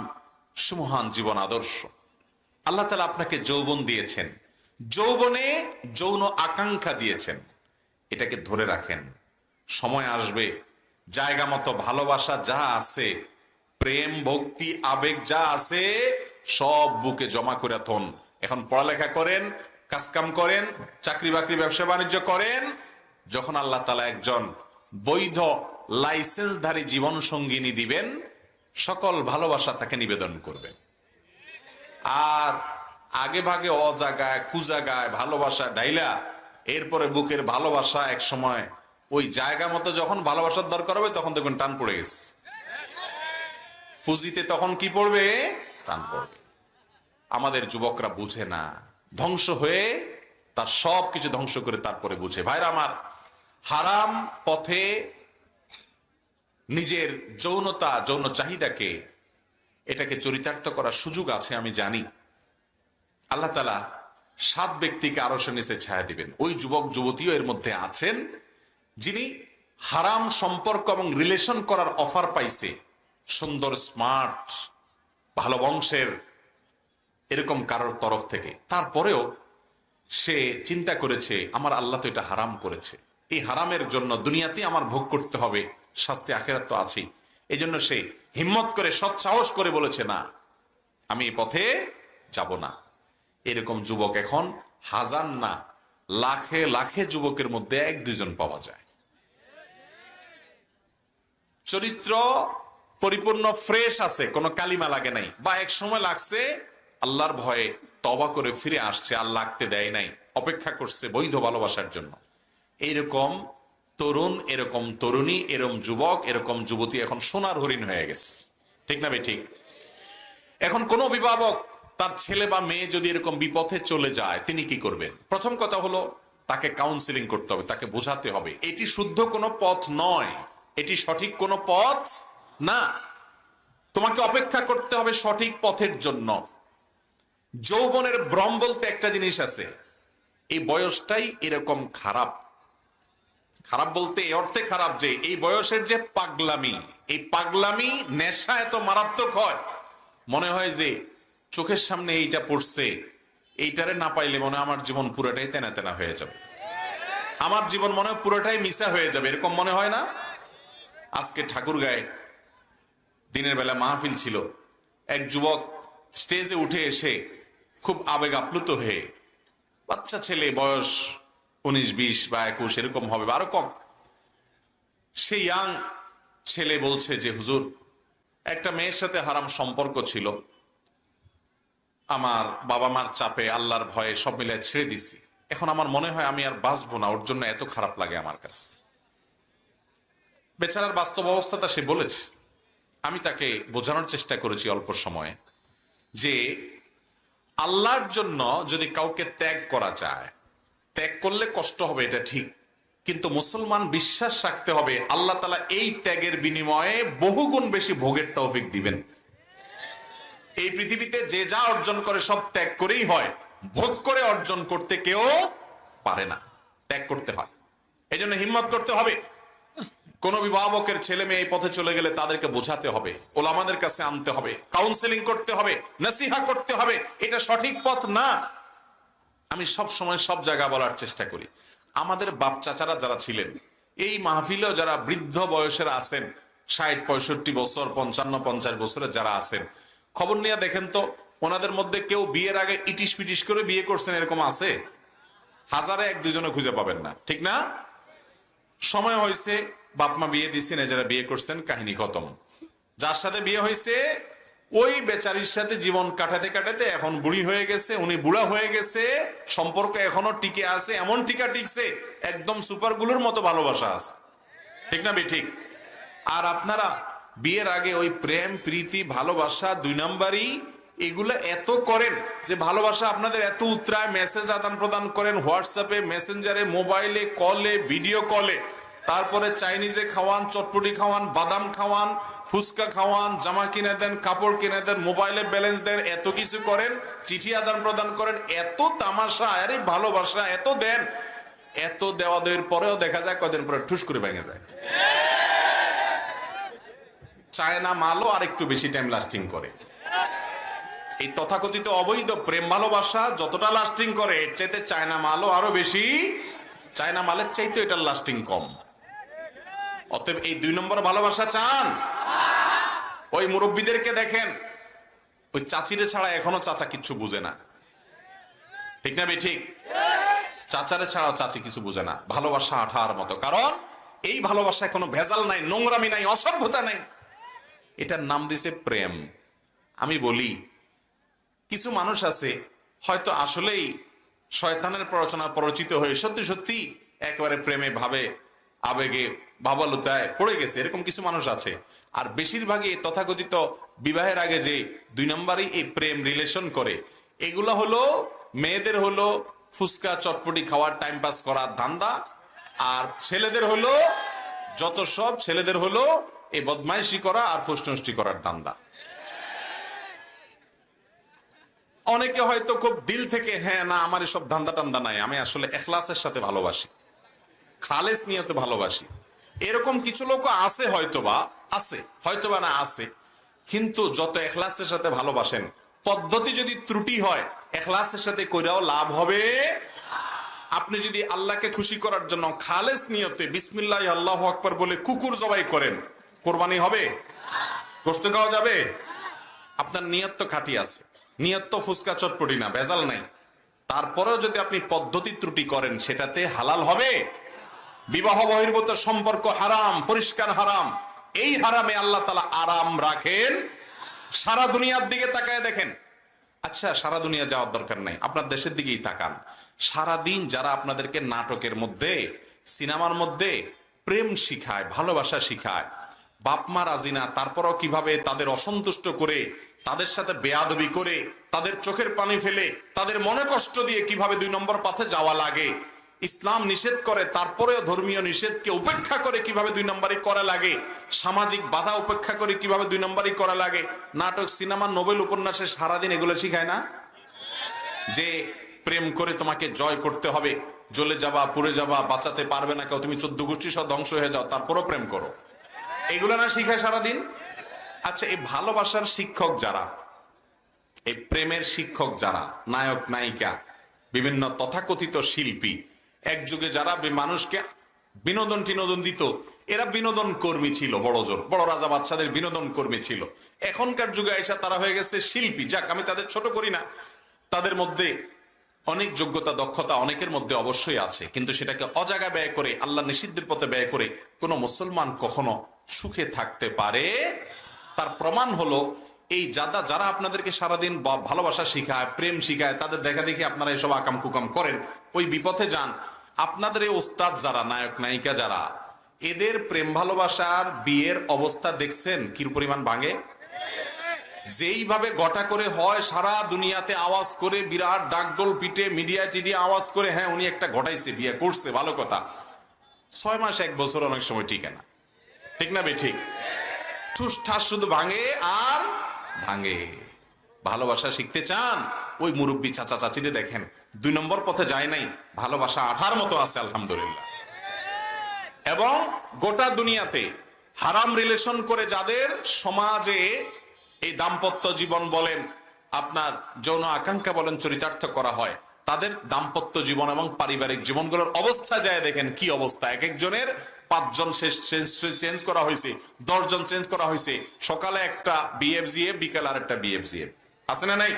সুমহান জীবন আদর্শ। আল্লাহ তাআলা আপনাকে যৌবন দিয়েছেন, যৌবনে যৌন আকাঙ্ক্ষা দিয়েছেন, এটাকে ধরে রাখেন। সময় আসবে জায়গা মতো ভালোবাসা যা আছে, প্রেম ভক্তি আবেগ যা আছে, সব বুকে জমা করে থন। এখন পড়ালেখা করেন, কাজকাম করেন, চাকরি বাকরি ব্যবসা বাণিজ্য করেন। যখন আল্লাহ তাআলা একজন বৈধ লাইসেন্সধারী জীবন সঙ্গিনী দিবেন, সকল ভালোবাসা তাকে নিবেদন করবেন। আর আগে ভাগে অজাগায় কুজাগায় ভালোবাসা ডাইলা এরপরে বুকের ভালোবাসা এক সময় ওই জায়গা মতো যখন ভালোবাসার দরকার হবে তখন দেখবেন টান পড়ে গেছে। পুঁজিতে তখন কি পড়বে? টান পড়বে। আমাদের যুবকরা বুঝে না, ধ্বংস হয়ে তার সব কিছু ধ্বংস করে তারপরে বুঝে। ভাইরা আমার, হারাম পথে নিজের যৌনতা যৌন চাহিদাকে এটাকে চরিতার্থ করার সুযোগ আছে আমি জানি। আল্লাহ তাআলা 7 ব্যক্তিকে আরশের নিচে ছায়া দিবেন। ওই যুবক যুবতীও এর মধ্যে আছেন যিনি হারাম সম্পর্ক এবং রিলেশন করার অফার পাইছে, সুন্দর স্মার্ট ভালো বংশের এরকম কারোর তরফ থেকে। তারপরেও সে চিন্তা করেছে আমার আল্লাহ তো এটা হারাম করেছে, এই হারামের জন্য দুনিয়াতে আমার ভোগ করতে হবে, শাস্তি আখিরাত তো আছেই। এই জন্য সে হিম্মত করে সৎসাহস করে বলেছে না, আমি এই পথে যাব না। এরকম যুবক এখন হাজার না লাখে লাখে যুবকের মধ্যে 1-2 জন পাওয়া যায়। চরিত্র পরিপূর্ণ ফ্রেশ আছে, কোনো কালিমা লাগে নাই, বা এক সময় লাগছে আল্লাহর ভয়ে তওবা করে ফিরে আসছে, আর লাগতে দেয় নাই, অপেক্ষা করছে বৈধ ভালোবাসার জন্য। এইরকম তরুণ, এরকম তরুণী, এরকম যুবক, এরকম যুবতী এখন সোনার হরিণ হয়ে গেছে। ঠিক না ভাই? ঠিক। এখন কোন অভিভাবক তার ছেলে বা মেয়ে যদি এরকম বিপথে চলে যায় তিনি কি করবেন? প্রথম কথা হলো তাকে কাউন্সিলিং করতে হবে, তাকে বোঝাতে হবে এটি শুদ্ধ কোনো পথ নয়, এটি সঠিক কোনো পথ না। তোমাকে অপেক্ষা করতে হবে সঠিক পথের জন্য। যৌবনের ভ্রম বলতে একটা জিনিস আছে, এই বয়সটাই এরকম খারাপ। খারাপ বলতে এই অর্থে খারাপ যে এই বয়সের যে পাগলামি, এই পাগলামি নেশা এত মারাত্মক হয়, মনে হয় যে চোখের সামনে এইটা পড়ছে, এইটারে না পাইলে মনে হয় আমার জীবন পুরোটাই তেনা তেনা হয়ে যাবে, আমার জীবন মনে হয় পুরোটাই মিশা হয়ে যাবে, এরকম মনে হয় না? আজকে ঠাকুরগাঁয়ে দিনের বেলা মাহফিল ছিল, এক যুবক স্টেজে উঠে এসে খুব আবেগ আপ্লুত হয়ে, বাচ্চা ছেলে, বয়স 19-20 বা 21 এরকম হবে বা আরো কম, সে ইয়াং ছেলে বলছে যে হুজুর, একটা মেয়ের সাথে হারাম সম্পর্ক ছিল, আমার বাবা মার চাপে আল্লাহর ভয়ে সব মিলে ছেড়ে দিছি, এখন আমার মনে হয় আমি আর বাঁচবো না, ওর জন্য এত খারাপ লাগে আমার কাছে। বেচারার বাস্তব অবস্থাটা সে বলেছে। আমি তাকে বোঝানোর চেষ্টা করেছি অল্প সময়ে যে আল্লাহর জন্য যদি কাউকে ত্যাগ করা যায়, ত্যাগ করলে কষ্ট হবে এটা ঠিক, কিন্তু মুসলমান বিশ্বাস রাখতে হবে আল্লাহ তাআলা এই ত্যাগের বিনিময়ে বহুগুণ বেশি ভোগের তৌফিক দিবেন। এই পৃথিবীতে যে যা অর্জন করে সব ত্যাগ করেই হয়, ভোগ করে অর্জন করতে কেউ পারে না, ত্যাগ করতে হয়। এই জন্য হিম্মত করতে হবে। কোন অভিভাবকের ছেলে মেয়ে এই পথে চলে গেলে তাদেরকে বোঝাতে হবে, ওলামাদের কাছে আনতে হবে, কাউন্সেলিং করতে হবে, নসিহা করতে হবে, এটা সঠিক পথ না। আমি সব সময় সব জায়গা বলার চেষ্টা করি, আমাদের বাপ চাচারা যারা ছিলেন, এই মাহফিলেও যারা বৃদ্ধ বয়সের আছেন, 60-65 বছর, 55-50 বছরের যারা আছেন, খবর নিয়ে দেখেন তো ওনাদের মধ্যে কেউ বিয়ের আগে ইটিস পিটিস করে বিয়ে করছেন এরকম আছে? হাজারে 1-2 জনে খুঁজে পাবেন না, ঠিক না? সময় হয়েছে, বাপ মা বিয়ে দিচ্ছেন, যারা বিয়ে করছেন কাহিনী খতম। যার সাথে বিয়ে হয়েছে ওই বেচারির সাথে জীবন কাটাতে কাটাতে এখন বুড়ি হয়ে গেছে, উনি বুড়া হয়ে গেছে, সম্পর্ক এখনো টিকে আছে, এমন টিকা টিকছে একদম সুপারগুলোর মতো ভালোবাসা আছে, ঠিক না বে ঠিক? আর আপনারা বিয়ের আগে ওই প্রেম প্রীতি ভালোবাসা 2 নাম্বারই এগুলো এত করেন যে ভালোবাসা আপনাদের এত উতরায়, মেসেজ আদান প্রদান করেন হোয়াটসঅ্যাপে, মেসেঞ্জারে, মোবাইলে, কলে, ভিডিও কলে, তারপরে চাইনিজে খাওয়ান, চটপটি খাওয়ান, বাদাম খাওয়ান, ফুচকা খাওয়ান, জামা কিনে দেন, কাপড় কিনে দেন, মোবাইলে ব্যালেন্স দেন, এত কিছু করেন, চিঠি আদান প্রদান করেন, এত তামাশা, আরে ভালোবাসা এত দেন, এত দেওয়া দেওয়ার পরেও দেখা যায় কদিন পরে ঠুস করে ভেঙে যায়। চায়না মালও আর একটু বেশি টাইম লাস্টিং করে। এই তথাকথিত অবৈধ প্রেম ভালোবাসা যতটা লাস্টিং করে এর চাইতে চায়না মালও আরো বেশি, চায়না মালের চাইতে এটার লাস্টিং কম। অতএব এই 2 নম্বর ভালোবাসা চান? ওই মুরব্বীদেরকে দেখেন, ওই চাচিরে ছাড়া এখনো চাচা কিচ্ছু বুঝে না, ঠিক না ঠিক? চাচারে ছাড়াও চাচি কিছু বুঝে না। ভালোবাসা আঠার মতো, কারণ এই ভালোবাসায় কোনো ভেজাল নাই, নোংরামি নাই, অসভ্যতা নাই। এটার নাম দিছে প্রেম। আমি বলি, কিছু মানুষ আছে হয়তো আসলেই শয়তানের প্ররোচনা পরিচিত হয়ে সত্যি সত্যি একেবারে প্রেমে ভাবে, আবেগে ভাবালুতায় পড়ে গেছে, এরকম কিছু মানুষ আছে। আর বেশিরভাগই তথাকথিত বিবাহের আগে যে 2 নম্বরই এই প্রেম রিলেশন করে, এগুলো হলো মেয়েদের হলো ফুচকা চটপটি খাওয়ার, টাইম পাস করার ধান্দা। আর ছেলেদের হলো যত সব ছেলেদের হলো এই বদমাইশি করা আর ফুসনষ্টি করার ধান্দা। অনেকে হয়তো খুব দিল থেকে, হ্যাঁ না আমার এসব ধান্দা টান্দা নাই, আমি আসলে এখলাসের সাথে ভালোবাসি, খালেস নিয়তে ভালোবাসি। এরকম কিছু লোক আছে, হয়তোবা আছে, হয়তোবা না আছে। কিন্তু যত এখলাসের সাথে ভালোবাসেন, পদ্ধতি যদি ত্রুটি হয় এখলাসের সাথে কইরাও লাভ হবে। আপনি যদি আল্লাহকে খুশি করার জন্য খালেস নিয়তে বিসমিল্লাহ আল্লাহু আকবার বলে কুকুর জবাই করেন, কোরবানি হবে? গোশত খাওয়া যাবে? আপনার নিয়ত তো খাঁটি আছে, নিয়ত তো ফুসকা চটপটি না, ভেজাল নাই। তারপরেও যদি আপনি পদ্ধতি ত্রুটি করেন, সেটাতে হালাল হবে? বিবাহ বহির্ভূত সম্পর্ক হারাম, পরিষ্কার হারাম। এই হারামে আল্লাহ তাআলা আরাম রাখেন। সারা দুনিয়ার দিকে তাকায় দেখেন। আচ্ছা, সারা দুনিয়া যাওয়ার দরকার নাই, আপনার দেশের দিকেই তাকান। সারাদিন যারা আপনাদেরকে নাটকের মধ্যে, সিনেমার মধ্যে প্রেম শিখায়, ভালোবাসা শিখায়, বাপ মা রাজি না, তারপরও কিভাবে তাদের অসন্তুষ্ট করে, তাদের সাথে বেয়াদবি করে, তাদের চোখের পানি ফেলে, তাদের মনে কষ্ট দিয়ে কিভাবে 2 নম্বর পথে যাওয়া লাগে। ইসলাম নিষেধ করে, তারপরেও ধর্মীয় নিষেধকে উপেক্ষা করে কিভাবে 2 নম্বরই করা লাগে, সামাজিক বাধা উপেক্ষা করে কিভাবে 2 নম্বরই করা লাগে। নাটক, সিনেমা, নোবেল উপন্যাসে সারাদিন এগুলো শিখায় না যে প্রেম করে তোমাকে জয় করতে হবে, জ্বলে যাবা, পুড়ে যাবা, বাঁচাতে পারবে না কেউ, তুমি 14 গোষ্ঠী সব ধ্বংস হয়ে যাও, তারপরও প্রেম করো, এগুলো না শিখায় সারাদিন? আচ্ছা, এই ভালোবাসার শিক্ষক যারা, এই প্রেমের শিক্ষক যারা, নায়ক নায়িকা, বিভিন্ন তথাকথিত শিল্পী, এক যুগে যারা মানুষকে বিনোদন টিনোদন দিত, এরা বিনোদন কর্মী ছিল, বড় জোর বড় রাজা বাচ্চাদের বিনোদন কর্মী ছিল। এখনকার যুগে এসে তারা হয়ে গেছে শিল্পী। যাক, আমি তাদের ছোট করি না, তাদের মধ্যে অনেক যোগ্যতা, দক্ষতা অনেকের মধ্যে অবশ্যই আছে, কিন্তু সেটাকে অজাগা ব্যয় করে, আল্লাহ নিষিদ্ধের পথে ব্যয় করে কোনো মুসলমান কখনো সুখে থাকতে পারে? তার প্রমাণ হলো এই যারা আপনাদেরকে সারাদিন ভালোবাসা শিখায়, প্রেম শিখায়, তাদের দেখা দেখি আপনারা এসব আকাম কুকাম করেন, ওই বিপথে যান। আপনাদের এই ওস্তাদ যারা, নায়ক নায়িকা যারা, এদের প্রেম ভালোবাসার বিয়ের অবস্থা দেখছেন কি পরিমাণ ভাঙে? যেইভাবে গটা করে হয়, সারা দুনিয়াতে আওয়াজ করে, বিরাট ডাকডোল পিটে, মিডিয়া টিডিয়া আওয়াজ করে, হ্যাঁ উনি একটা ঘটাইছে, বিয়ে করছে, ভালো কথা। 6 মাস 1 বছর অনেক সময় ঠিক না, ঠিক না বে ঠিক? ঠুস ঠাস শুধু ভাঙে আর ভাঙে। ভালোবাসা শিখতে চান? ওই মুরব্বী চাচা চাচিরে দেখেন, 2 নম্বর পথে যায় নাই, ভালোবাসা আঠার মতো আছে, আলহামদুলিল্লাহ। এবং গোটা দুনিয়াতে হারাম রিলেশন করে যাদের সমাজে এই দাম্পত্য জীবন বলেন, আপনার যৌন আকাঙ্ক্ষা বলেন, চরিতার্থ করা হয়, তাদের দাম্পত্য জীবন এবং পারিবারিক জীবনগুলোর অবস্থা যায় দেখেন কি অবস্থা। এক একজনের 5 জন চেঞ্জ করা হয়েছে, 10 জন চেঞ্জ করা হয়েছে। সকালে একটা বিএফজিএফ, বিকালে আরেকটা বিএফজিএফ, আছে না নাই?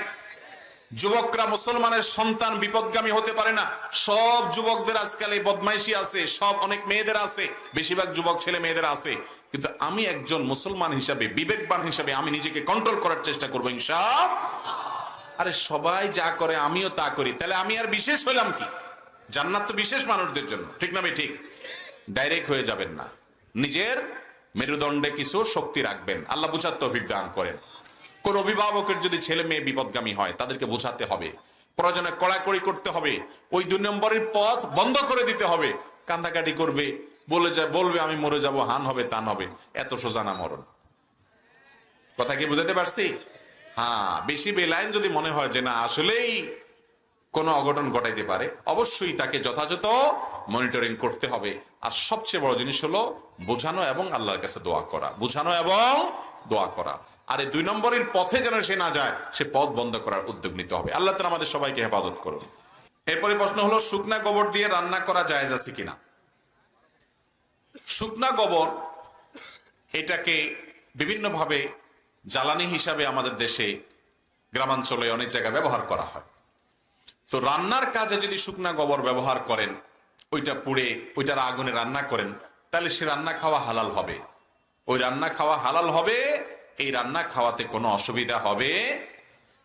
যুবকরা, মুসলমানের সন্তান বিপদগামী হতে পারে না। সব যুবকদের আজকাল এই বদমাইশি আছে, সব অনেক মেয়েদের আছে, বেশিরভাগ যুবক ছেলে মেয়েদের আছে। কিন্তু আমি একজন মুসলমান হিসাবে, বিবেকবান হিসাবে আমি নিজেকে কন্ট্রোল করার চেষ্টা করবো ইনশাআল্লাহ। আরে সবাই যা করে আমিও তা করি, তাহলে আমি আর বিশেষ হইলাম কি? জান্নাত তো বিশেষ মানুষদের জন্য, ঠিক না ঠিক? ডাইরেক্ট হয়ে যাবেন না, নিজের মেরুদণ্ডে কিছু শক্তি রাখবেন। আল্লাহ বুঝার তৌফিক দান করেন। কোন অভিভাবকের যদি ছেলে মেয়ে বিপদগামী হয়, তাদেরকে বোঝাতে হবে, প্রয়োজনে কড়াকড়ি করতে হবে, ওই 2 নম্বরের পথ বন্ধ করে দিতে হবে। কান্দাকাটি করবে, বলবে আমি মরে যাব, হান হবে তান হবে, এত সোজা না মরণ। কথা কি বুঝাতে পারছি? হ্যাঁ, বেশি বেলাইন যদি মনে হয় যে না আসলেই কোনো অঘটন ঘটাইতে পারে, অবশ্যই তাকে যথাযথ মনিটরিং করতে হবে। আর সবচেয়ে বড় জিনিস হলো বোঝানো এবং আল্লাহর কাছে দোয়া করা, বোঝানো এবং দোয়া করা। আর এই 2 নম্বরের পথে যেন সে না যায়, সে পথ বন্ধ করার উদ্যোগ নিতে হবে। আল্লাহ তাআলা আমাদের সবাইকে হেফাজত করুন। এরপরে প্রশ্ন হলো, শুকনা গোবর দিয়ে রান্না করা জায়েজ আছে কিনা? শুকনা গোবর এটাকে বিভিন্নভাবে জ্বালানি হিসাবে আমাদের দেশে গ্রামাঞ্চলে অনেক জায়গায় ব্যবহার করা হয়। তো রান্নার কাজে যদি শুকনা গোবর ব্যবহার করেন, ওইটা পুড়ে ওইটার আগুনে রান্না করেন, তাহলে সে রান্না খাওয়া হালাল হবে। ওই রান্না খাওয়া হালাল হবে, এই রান্না খাওয়াতে কোনো অসুবিধা হবে।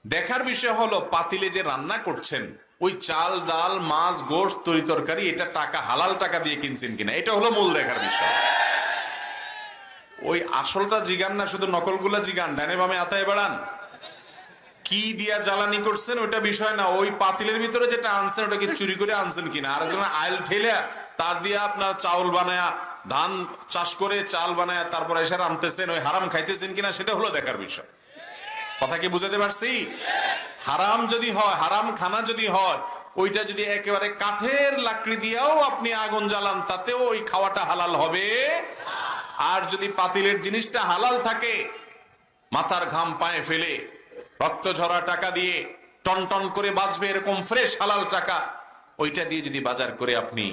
দেখার বিষয় হলো, পাতিলে যে রান্না করছেন ওই চাল ডাল মাছ গোশত তরি তরকারি, এটা টাকা হালাল টাকা দিয়ে কিনছেন কিনা, এটা হলো মূল দেখার বিষয়। ওই আসলটা জিগান না, শুধু নকলগুলা জিগান, ডানে বামে আতায় বেড়ান। কি দিয়া জ্বালানি করছেন ওইটা বিষয় না, ওই পাতিলের ভিতরে যেটা আনছেন ওটা কি চুরি করে আনছেন কিনা, আর আইল ঠেলে তার দিয়ে আপনার চাউল বানায়া, ধান চাষ করে চাল বানায়া তারপরে এসে আনতেছেন, ওই হারাম খাইতেছেন কিনা, সেটা হলো দেখার বিষয়। কথা কি বুঝাতে পারছি? হারাম যদি হয়, হারাম খানা যদি হয়, ওইটা যদি একেবারে কাঠের লাকড়ি দিয়েও আপনি আগুন জ্বালান, তাতেও ওই খাওয়াটা হালাল হবে। আর যদি পাতিলের জিনিসটা হালাল থাকে, মাথার ঘাম পায়ে ফেলে রক্ত ঝরা টাকা দিয়ে টন টন করে বাঁচবে এরকম ফ্রেশ হালাল টাকা, ওইটা দিয়ে যদি বাজার করে আপনি,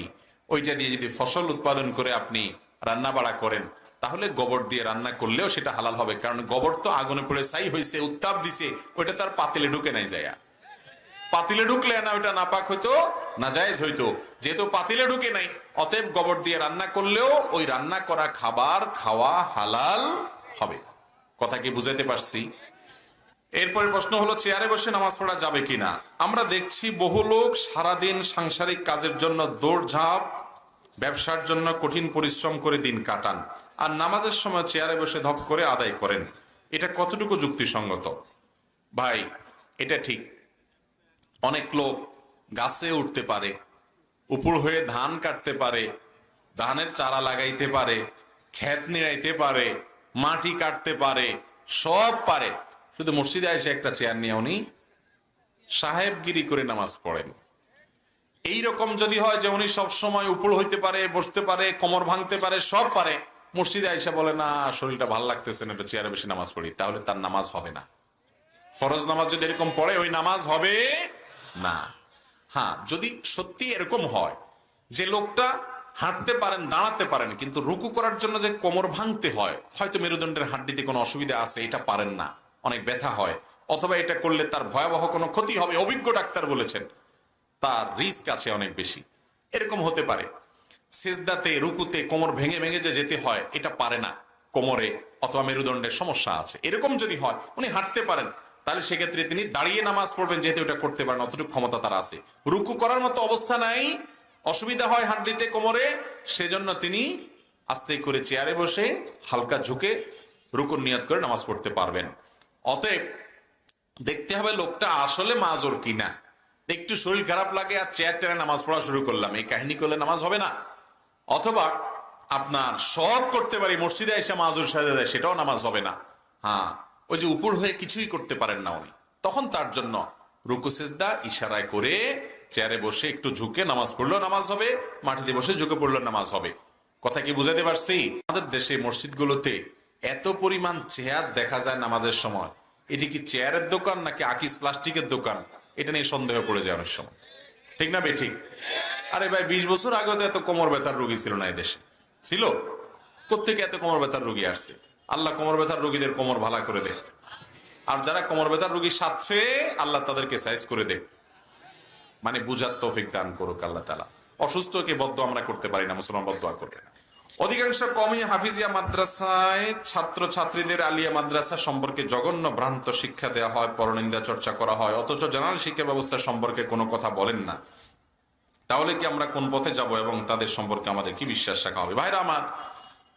ওইটা দিয়ে যদি ফসল উৎপাদন করে আপনি রান্না বাড়া করেন, তাহলে গোবর দিয়ে রান্না করলেও সেটা হালাল হবে। কারণ গোবর তো আগুনে পড়ে ছাই হয়েছে, উত্তাপ দিছে, ওইটা তার পাতিলে ঢুকে নাই যায়। পাতিলে ঢুকলে না ওইটা নাপাক হইতো, নাজায়েজ হইতো। যেহেতু পাতিলে ঢুকে নাই, অতএব গোবর দিয়ে রান্না করলেও ওই রান্না করা খাবার খাওয়া হালাল হবে। কথা কি বুঝাইতে পারছি? এরপরে প্রশ্ন হলো, চেয়ারে বসে নামাজ পড়া যাবে কিনা? আমরা দেখছি বহু লোক সারাদিন সাংসারিক কাজের জন্য দৌড়ঝাঁপ, ব্যবসার জন্য কঠিন পরিশ্রম করে দিন কাটান, আর নামাজের সময় চেয়ারে বসে ধপ করে আদায় করেন। এটা কতটুকু যুক্তিসঙ্গত? ভাই, এটা ঠিক। অনেক লোক গাছে উঠতে পারে, উপর হয়ে ধান কাটতে পারে, ধানের চারা লাগাইতে পারে, ক্ষেত নিড়াইতে পারে, মাটি কাটতে পারে, সব পারে। শুধু মসজিদে এসে একটা চেয়ার নিয়ে উনি সাহেবগিরি করে নামাজ পড়েন। এইরকম যদি হয় যে উনি সবসময় উপর হইতে পারে, বসতে পারে, কোমর ভাঙতে পারে, সব পারে, মসজিদে আইসা বলে না শরীরটা ভালো লাগতেছে না, একটু চেয়ারে বেশি নামাজ পড়ি, তাহলে তার নামাজ হবে না। ফরজ নামাজ যদি এরকম পড়ে, ওই নামাজ হবে না। হ্যাঁ, যদি সত্যি এরকম হয় যে লোকটা হাঁটতে পারেন, দাঁড়াতে পারেন, কিন্তু রুকু করার জন্য যে কোমর ভাঙতে হয়, হয়তো মেরুদণ্ডের হাড্ডিতে কোনো অসুবিধা আছে, এটা পারেন না, অনেক ব্যথা হয়, অথবা এটা করলে তার ভয়াবহ কোনো ক্ষতি হবে, অভিজ্ঞ ডাক্তার বলেছেন তার রিস্ক আছে অনেক বেশি, এরকম হতে পারে। সেজদাতে রুকুতে কোমর ভেঙে ভেঙে যে যেতে হয়, এটা পারে না, কোমরে অথবা মেরুদণ্ডের সমস্যা আছে, এরকম যদি হয়, উনি হাঁটতে পারেন, তাহলে সেক্ষেত্রে তিনি দাঁড়িয়ে নামাজ পড়বেন, যেহেতু এটা করতে পারেন, অতটুকু ক্ষমতা তার আছে। রুকু করার মতো অবস্থা নাই, অসুবিধা হয় হাড্ডিতে কোমরে, সেজন্য তিনি আস্তে করে চেয়ারে বসে হালকা ঝুঁকে রুকুর নিয়ত করে নামাজ পড়তে পারবেন। অতএব দেখতে হবে লোকটা আসলে মাজুর কিনা। একটু শরীর খারাপ লাগে আর চেয়ার টেনে নামাজ পড়া শুরু করলাম, এই কাহিনী করলে নামাজ হবে না। অথবা আপনার সব করতে পারি, মসজিদে এসে মাজুর সাজা দেয়, সেটাও নামাজ হবে না। হ্যাঁ, ওই যে উপর হয়ে কিছুই করতে পারেন না উনি, তখন তার জন্য রুকু সিজদা ইশারায় করে চেয়ারে বসে একটু ঝুঁকে নামাজ পড়লেও নামাজ হবে, মাটিতে বসে ঝুঁকে পড়লেও নামাজ হবে। কথা কি বুঝাতে পারছি? আমাদের দেশে মসজিদগুলোতে এত পরিমাণ চেয়ার দেখা যায় নামাজের সময়, এটি কি চেয়ারের দোকান নাকি আকিস প্লাস্টিকের দোকান, এটা নিয়ে সন্দেহ পড়ে যায় অনেক সময়। ঠিক না বেঠিক? আরে ভাই, 20 বছর আগে তো এত কোমর ব্যথার রোগী ছিল না এদেশে, ছিল? কোত্থেকে এত কোমর ব্যথার রোগী আসছে? আল্লাহ কোমর ব্যথার রোগীদের কোমর ভালো করে দেয়, আর যারা কোমর ব্যথার রোগী সাথে, আল্লাহ তাদেরকে সাইজ করে দেয়, মানে বুঝার তৌফিক দান করুক আল্লাহ তাআলা। অসুস্থকে বদ্ধ আমরা করতে পারি না, মুসলমান বদ্ধ করবে না। অধিকাংশ কওমি হাফিজিয়া মাদ্রাসায় ছাত্র ছাত্রীদের আলিয়া মাদ্রাসা সম্পর্কে জঘন্য ভ্রান্ত শিক্ষা দেওয়া হয়, পরনিন্দা চর্চা করা হয়, অথচ জেনারেল শিক্ষা ব্যবস্থা সম্পর্কে কোনো কথা বলেন না। তাহলে কি আমরা কোন পথে যাব এবং তাদের সম্পর্কে আমাদের কি বিশ্বাস রাখা হবে? ভাইরা আমার,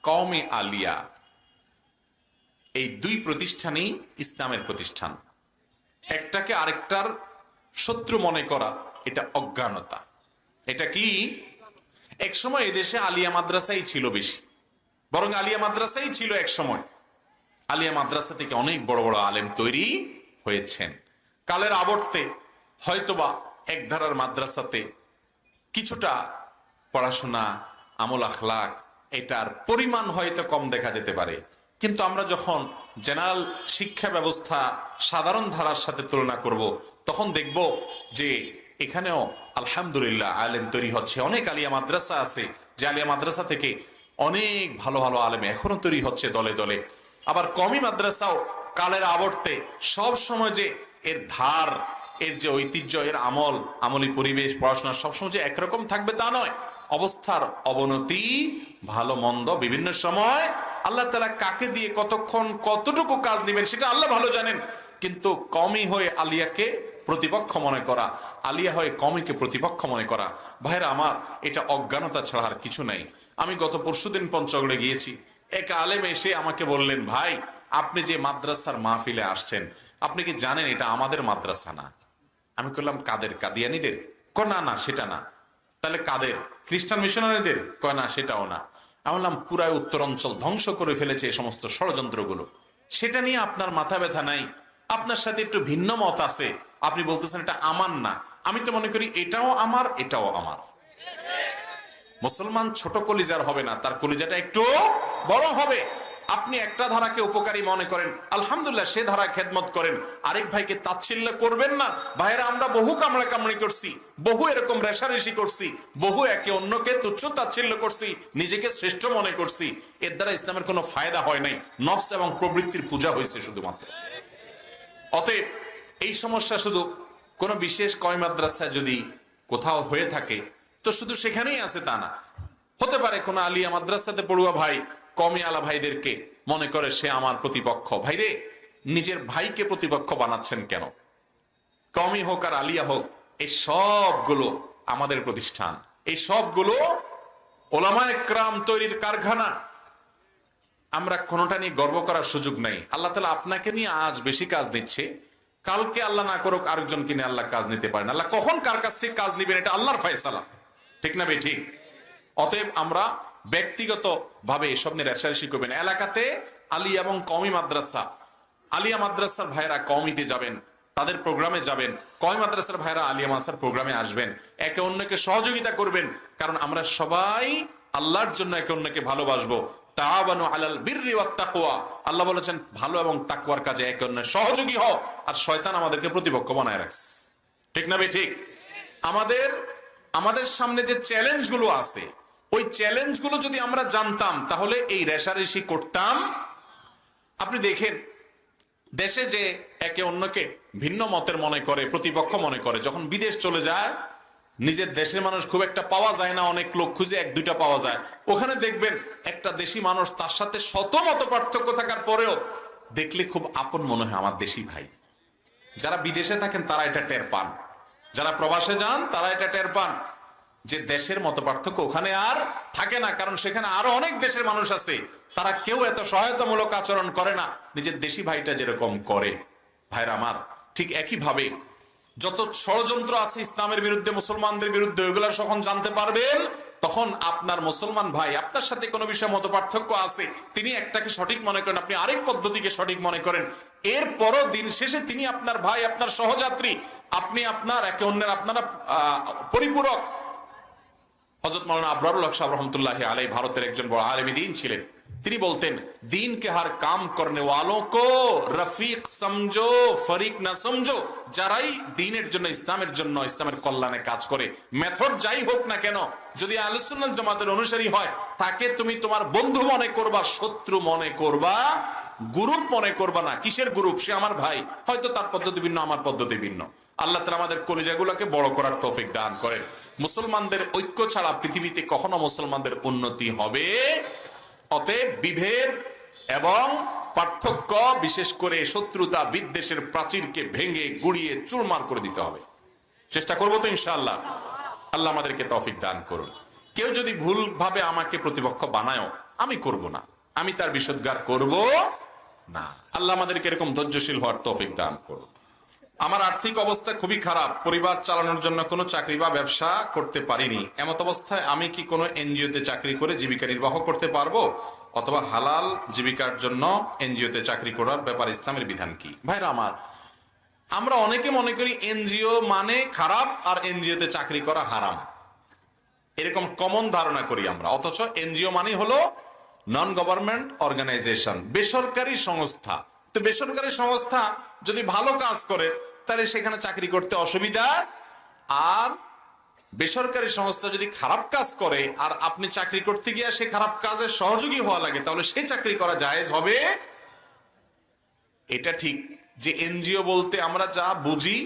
কওমি আলিয়া এই দুই প্রতিষ্ঠানই ইসলামের প্রতিষ্ঠান। একটাকে আরেকটার শত্রু মনে করা, এটা অজ্ঞানতা। এটা কি? এক সময় এদেশে আলিয়া মাদ্রাসাই ছিল বেশি, বরং আলিয়া মাদ্রাসাই ছিল এক সময়। আলিয়া মাদ্রাসা থেকে অনেক বড় বড় আলেম তৈরি হয়েছেন। কালের আবর্তে হয়তোবা এক ধারার মাদ্রাসাতে কিছুটা পড়াশোনা, আমল আখলাক, এটার পরিমাণ হয়তো কম দেখা যেতে পারে, কিন্তু আমরা যখন জেনারেল শিক্ষা ব্যবস্থা সাধারণ ধারার সাথে তুলনা করব, তখন দেখব যে এখানেও আলহামদুলিল্লাহ আলেম তৈরি হচ্ছে। অনেক আলিয়া মাদ্রাসা আছে, যে আলিয়া মাদ্রাসা থেকে অনেক ভালো ভালো আলেম এখনো তৈরি হচ্ছে দলে দলে। আবার কমি মাদ্রাসাও কালের আবর্তে সব সময় যে এর ধার, এর যে ঐতিহ্য, এর আমলি পরিবেশ, পড়াশোনা সবসময় যে একরকম থাকবে তা নয়। অবস্থার অবনতি, ভালো মন্দ বিভিন্ন সময় আল্লাহ তাআলা কাকে দিয়ে কতক্ষণ কতটুকু কাজ নেবেন সেটা আল্লাহ ভালো জানেন। কিন্তু কমি হয়ে আলিয়াকে প্রতিপক্ষ মনে করা, আলিয়া হয়ে কমিকে প্রতিপক্ষ মনে করা, ভাইরা আমার, এটা অজ্ঞানতা ছাড়া আর কিছু নাই। আমি গত পরশুদিন পঞ্চগড়ে গিয়েছি, এক আলেম এসে আমাকে বললেন, ভাই আপনি যে মাদ্রাসার মাহফিলে আসছেন, আপনি কি জানেন এটা আমাদের মাদ্রাসা না? আমি বললাম কাদের? কাদিয়ানীদের? না না সেটা না। তাহলে কাদের? খ্রিস্টান মিশনারিদের? কয় না সেটাও না। আমি বললাম পুরাই উত্তর অঞ্চল ধ্বংস করে ফেলেছে এই সমস্ত ষড়যন্ত্রগুলো, সেটা নিয়ে আপনার মাথা ব্যথা নাই? আপনার সাথে একটু ভিন্ন মত আছে, আপনি বলতেছেন এটা আমার না। আমি তো মনে করি এটাও আমার, এটাও আমার। মুসলমান ছোট কলিজার হবে না, তার কলিজাটা একটু বড় হবে। আপনি একটা ধারাকে উপকারী মনে করেন, আলহামদুলিল্লাহ সে ধারা খেদমত করেন, আরেক ভাইকে তাচ্ছিল্য করবেন না। ভাইয়েরা, আমরা বহু কামড়া কামড়ি করছি, বহু এরকম রেশারেশি করছি, বহু একে অন্যকে তুচ্ছ তাচ্ছিল্য করছি, নিজেকে শ্রেষ্ঠ মনে করছি। এর দ্বারা ইসলামের কোনো ফায়দা হয় নাই, নফস এবং প্রবৃত্তির পূজা হয়েছে শুধুমাত্র। অতএব এই সমস্যা শুধু কোনো বিশেষ কয় মাদ্রাসা যদি কোথাও হয়ে থাকে তো শুধু সেখানেই আছে তা না। হতে পারে কোন আলিয়া মাদ্রাসাতে পড়ুয়া ভাই কমি আলা ভাইদেরকে মনে করে সে আমার প্রতিপক্ষ। ভাইরে, নিজের ভাইকে প্রতিপক্ষ বানাচ্ছেন কেন? কমি হোক আর আলিয়া হোক, এই সবগুলো আমাদের প্রতিষ্ঠান, এই সবগুলো ওলামায়ে কেরাম তৈরির কারখানা। আমরা কোনোটা নিয়ে গর্ব করার সুযোগ নাই। আল্লাহ তাআলা আপনাকে নিয়ে আজ বেশি কাজ নিচ্ছে, কালকে আল্লাহ না করুক আরেকজনকে নিয়ে আল্লাহ কাজ নিতে পারেন। আল্লাহ কখন কার কাছ থেকে কাজ নিবেন এটা আল্লাহর ফয়সালা, ঠিক না ভাই? ঠিক। অতএব আমরা ব্যক্তিগত ভাবে এসব নিয়ে রেশারেশি করবেন। এলাকাতে আলিয়া এবং কওমি মাদ্রাসা, আলিয়া মাদ্রাসার ভাইরা কওমিতে যাবেন, তাদের প্রোগ্রামে যাবেন, কওমি মাদ্রাসার ভাইরা আলিয়া মাদ্রাসার প্রোগ্রামে আসবেন, একে অন্যকে সহযোগিতা করবেন। কারণ আমরা সবাই আল্লাহর জন্য একে অন্যকে ভালোবাসবো। তাআবানু আলাল বিররি ওয়াত তাকওয়া, আল্লাহ বলেছেন ভালো এবং তাকওয়ার কাজে একে অন্যের সহযোগী হও। আর শয়তান আমাদেরকে প্রতিপক্ষ বানায় রাখছে, ঠিক না ভাই? ঠিক। আমাদের সামনে যে চ্যালেঞ্জগুলো আছে, ওই চ্যালেঞ্জগুলো যদি আমরা জানতাম তাহলে এই রেশারেশি করতাম। আপনি দেখেন দেশে যে একে অন্যকে ভিন্ন মতের মনে করে, প্রতিপক্ষ মনে করে, যখন বিদেশ চলে যায় নিজের দেশের মানুষ খুব একটা পাওয়া যায় না, অনেক লোক খুঁজে এক দুইটা পাওয়া যায়। ওখানে দেখবেন একটা দেশি মানুষ, তার সাথে শত মত পার্থক্য থাকার পরেও দেখলে খুব আপন মনে হয়, আমার দেশি ভাই। যারা বিদেশে থাকেন তারা এটা টের পান, যারা প্রবাসে যান তারা এটা টের পান যে দেশের মত পার্থক্য ওখানে আর থাকে না। কারণ সেখানে আরো অনেক দেশের মানুষ আছে, তারা কেউ এত সহায়তামূলক আচরণ করে না নিজের দেশি ভাইটা যেরকম করে। ভাইরা আমার, ঠিক একইভাবে যত ষড়যন্ত্র আছে ইসলামের বিরুদ্ধে, মুসলমানদের বিরুদ্ধে, ওইগুলা যখন জানতে পারবেন তখন আপনার মুসলমান ভাই আপনার সাথে কোনো বিষয়ে মত পার্থক্য আছে, তিনি একটাকে সঠিক মনে করেন, আপনি আরেক পদ্ধতিকে সঠিক মনে করেন, এরপরও দিন শেষে তিনি আপনার ভাই, আপনার সহযাত্রী, আপনি আপনার একে অন্যের আপনারা পরিপূরক। হযরত মাওলানা আবরারুল হক সাহেব রহমতুল্লাহি আলাইহি ভারতের একজন বড় আলেম দ্বীন ছিলেন। তিনি বলতেন, দিন কে হর কাম করনে ওয়ালোं को রফিক সমঝো ফরিক না সমঝো। যারাই দ্বীনের জন্য, ইসলামের জন্য, ইসলামের কল্যাণে কাজ করে, মেথড যাই হোক না কেন, যদি আহলে সুন্নাত জামাতের অনুসারী হয়, তাকে তুমি তোমার বন্ধু মনে করবা, শত্রু মনে করবা, গ্রুপ মনে করবা না। কিসের গ্রুপ? সে আমার ভাই, হয়তো তার পদ্ধতি ভিন্ন, আমার পদ্ধতি ভিন্ন। আল্লাহ তাআলা আমাদের কলিজাগুলোকে বড় করার তৌফিক দান করেন। মুসলমানদের ঐক্য ছাড়া পৃথিবীতে কখনো মুসলমানদের উন্নতি হবে। অতএব বিভেদ এবং পার্থক্য, বিশেষ করে শত্রুতা বিদ্বেষের প্রাচীরকে ভেঙে গুড়িয়ে চুরমার করে দিতে হবে। চেষ্টা করবো তো ইনশাআল্লাহ। আল্লাহ আমাদেরকে তৌফিক দান করুন। কেউ যদি ভুল ভাবে আমাকে প্রতিপক্ষ বানায়ও, আমি করব না, আমি তার বিষোদ্গার করব না। আল্লাহ আমাদেরকে এরকম ধৈর্যশীল হওয়ার তৌফিক দান করুন। আমার আর্থিক অবস্থা খুবই খারাপ, পরিবার চালানোর জন্য কোনো চাকরি বা ব্যবসা করতে পারিনি। এমত অবস্থায় আমি কি কোনো এনজিওতে চাকরি করে জীবিকা নির্বাহ করতে পারবো, অথবা হালাল জীবিকার জন্য এনজিওতে চাকরি করার ব্যাপারে ইসলামের বিধান কি? ভাইরা আমার, আমরা অনেকে মনে করি এনজিও মানে খারাপ আর এনজিওতে চাকরি করা হারাম, এরকম কমন ধারণা করি আমরা। অথচ এনজিও মানে হলো নন গভর্নমেন্ট অর্গানাইজেশন, বেসরকারি সংস্থা। তো বেসরকারি সংস্থা যদি ভালো কাজ করে তাহলে সেখানে চাকরি করতে অসুবিধা, আর বেসরকারি সংস্থা যদি খারাপ কাজ করে আর আপনি চাকরি করতে গিয়ে সে খারাপ কাজের সহযোগী হওয়া লাগে, তাহলে সে চাকরি করা জায়েজ হবে। এটা ঠিক যে এনজিও বলতে আমরা যা বুঝি,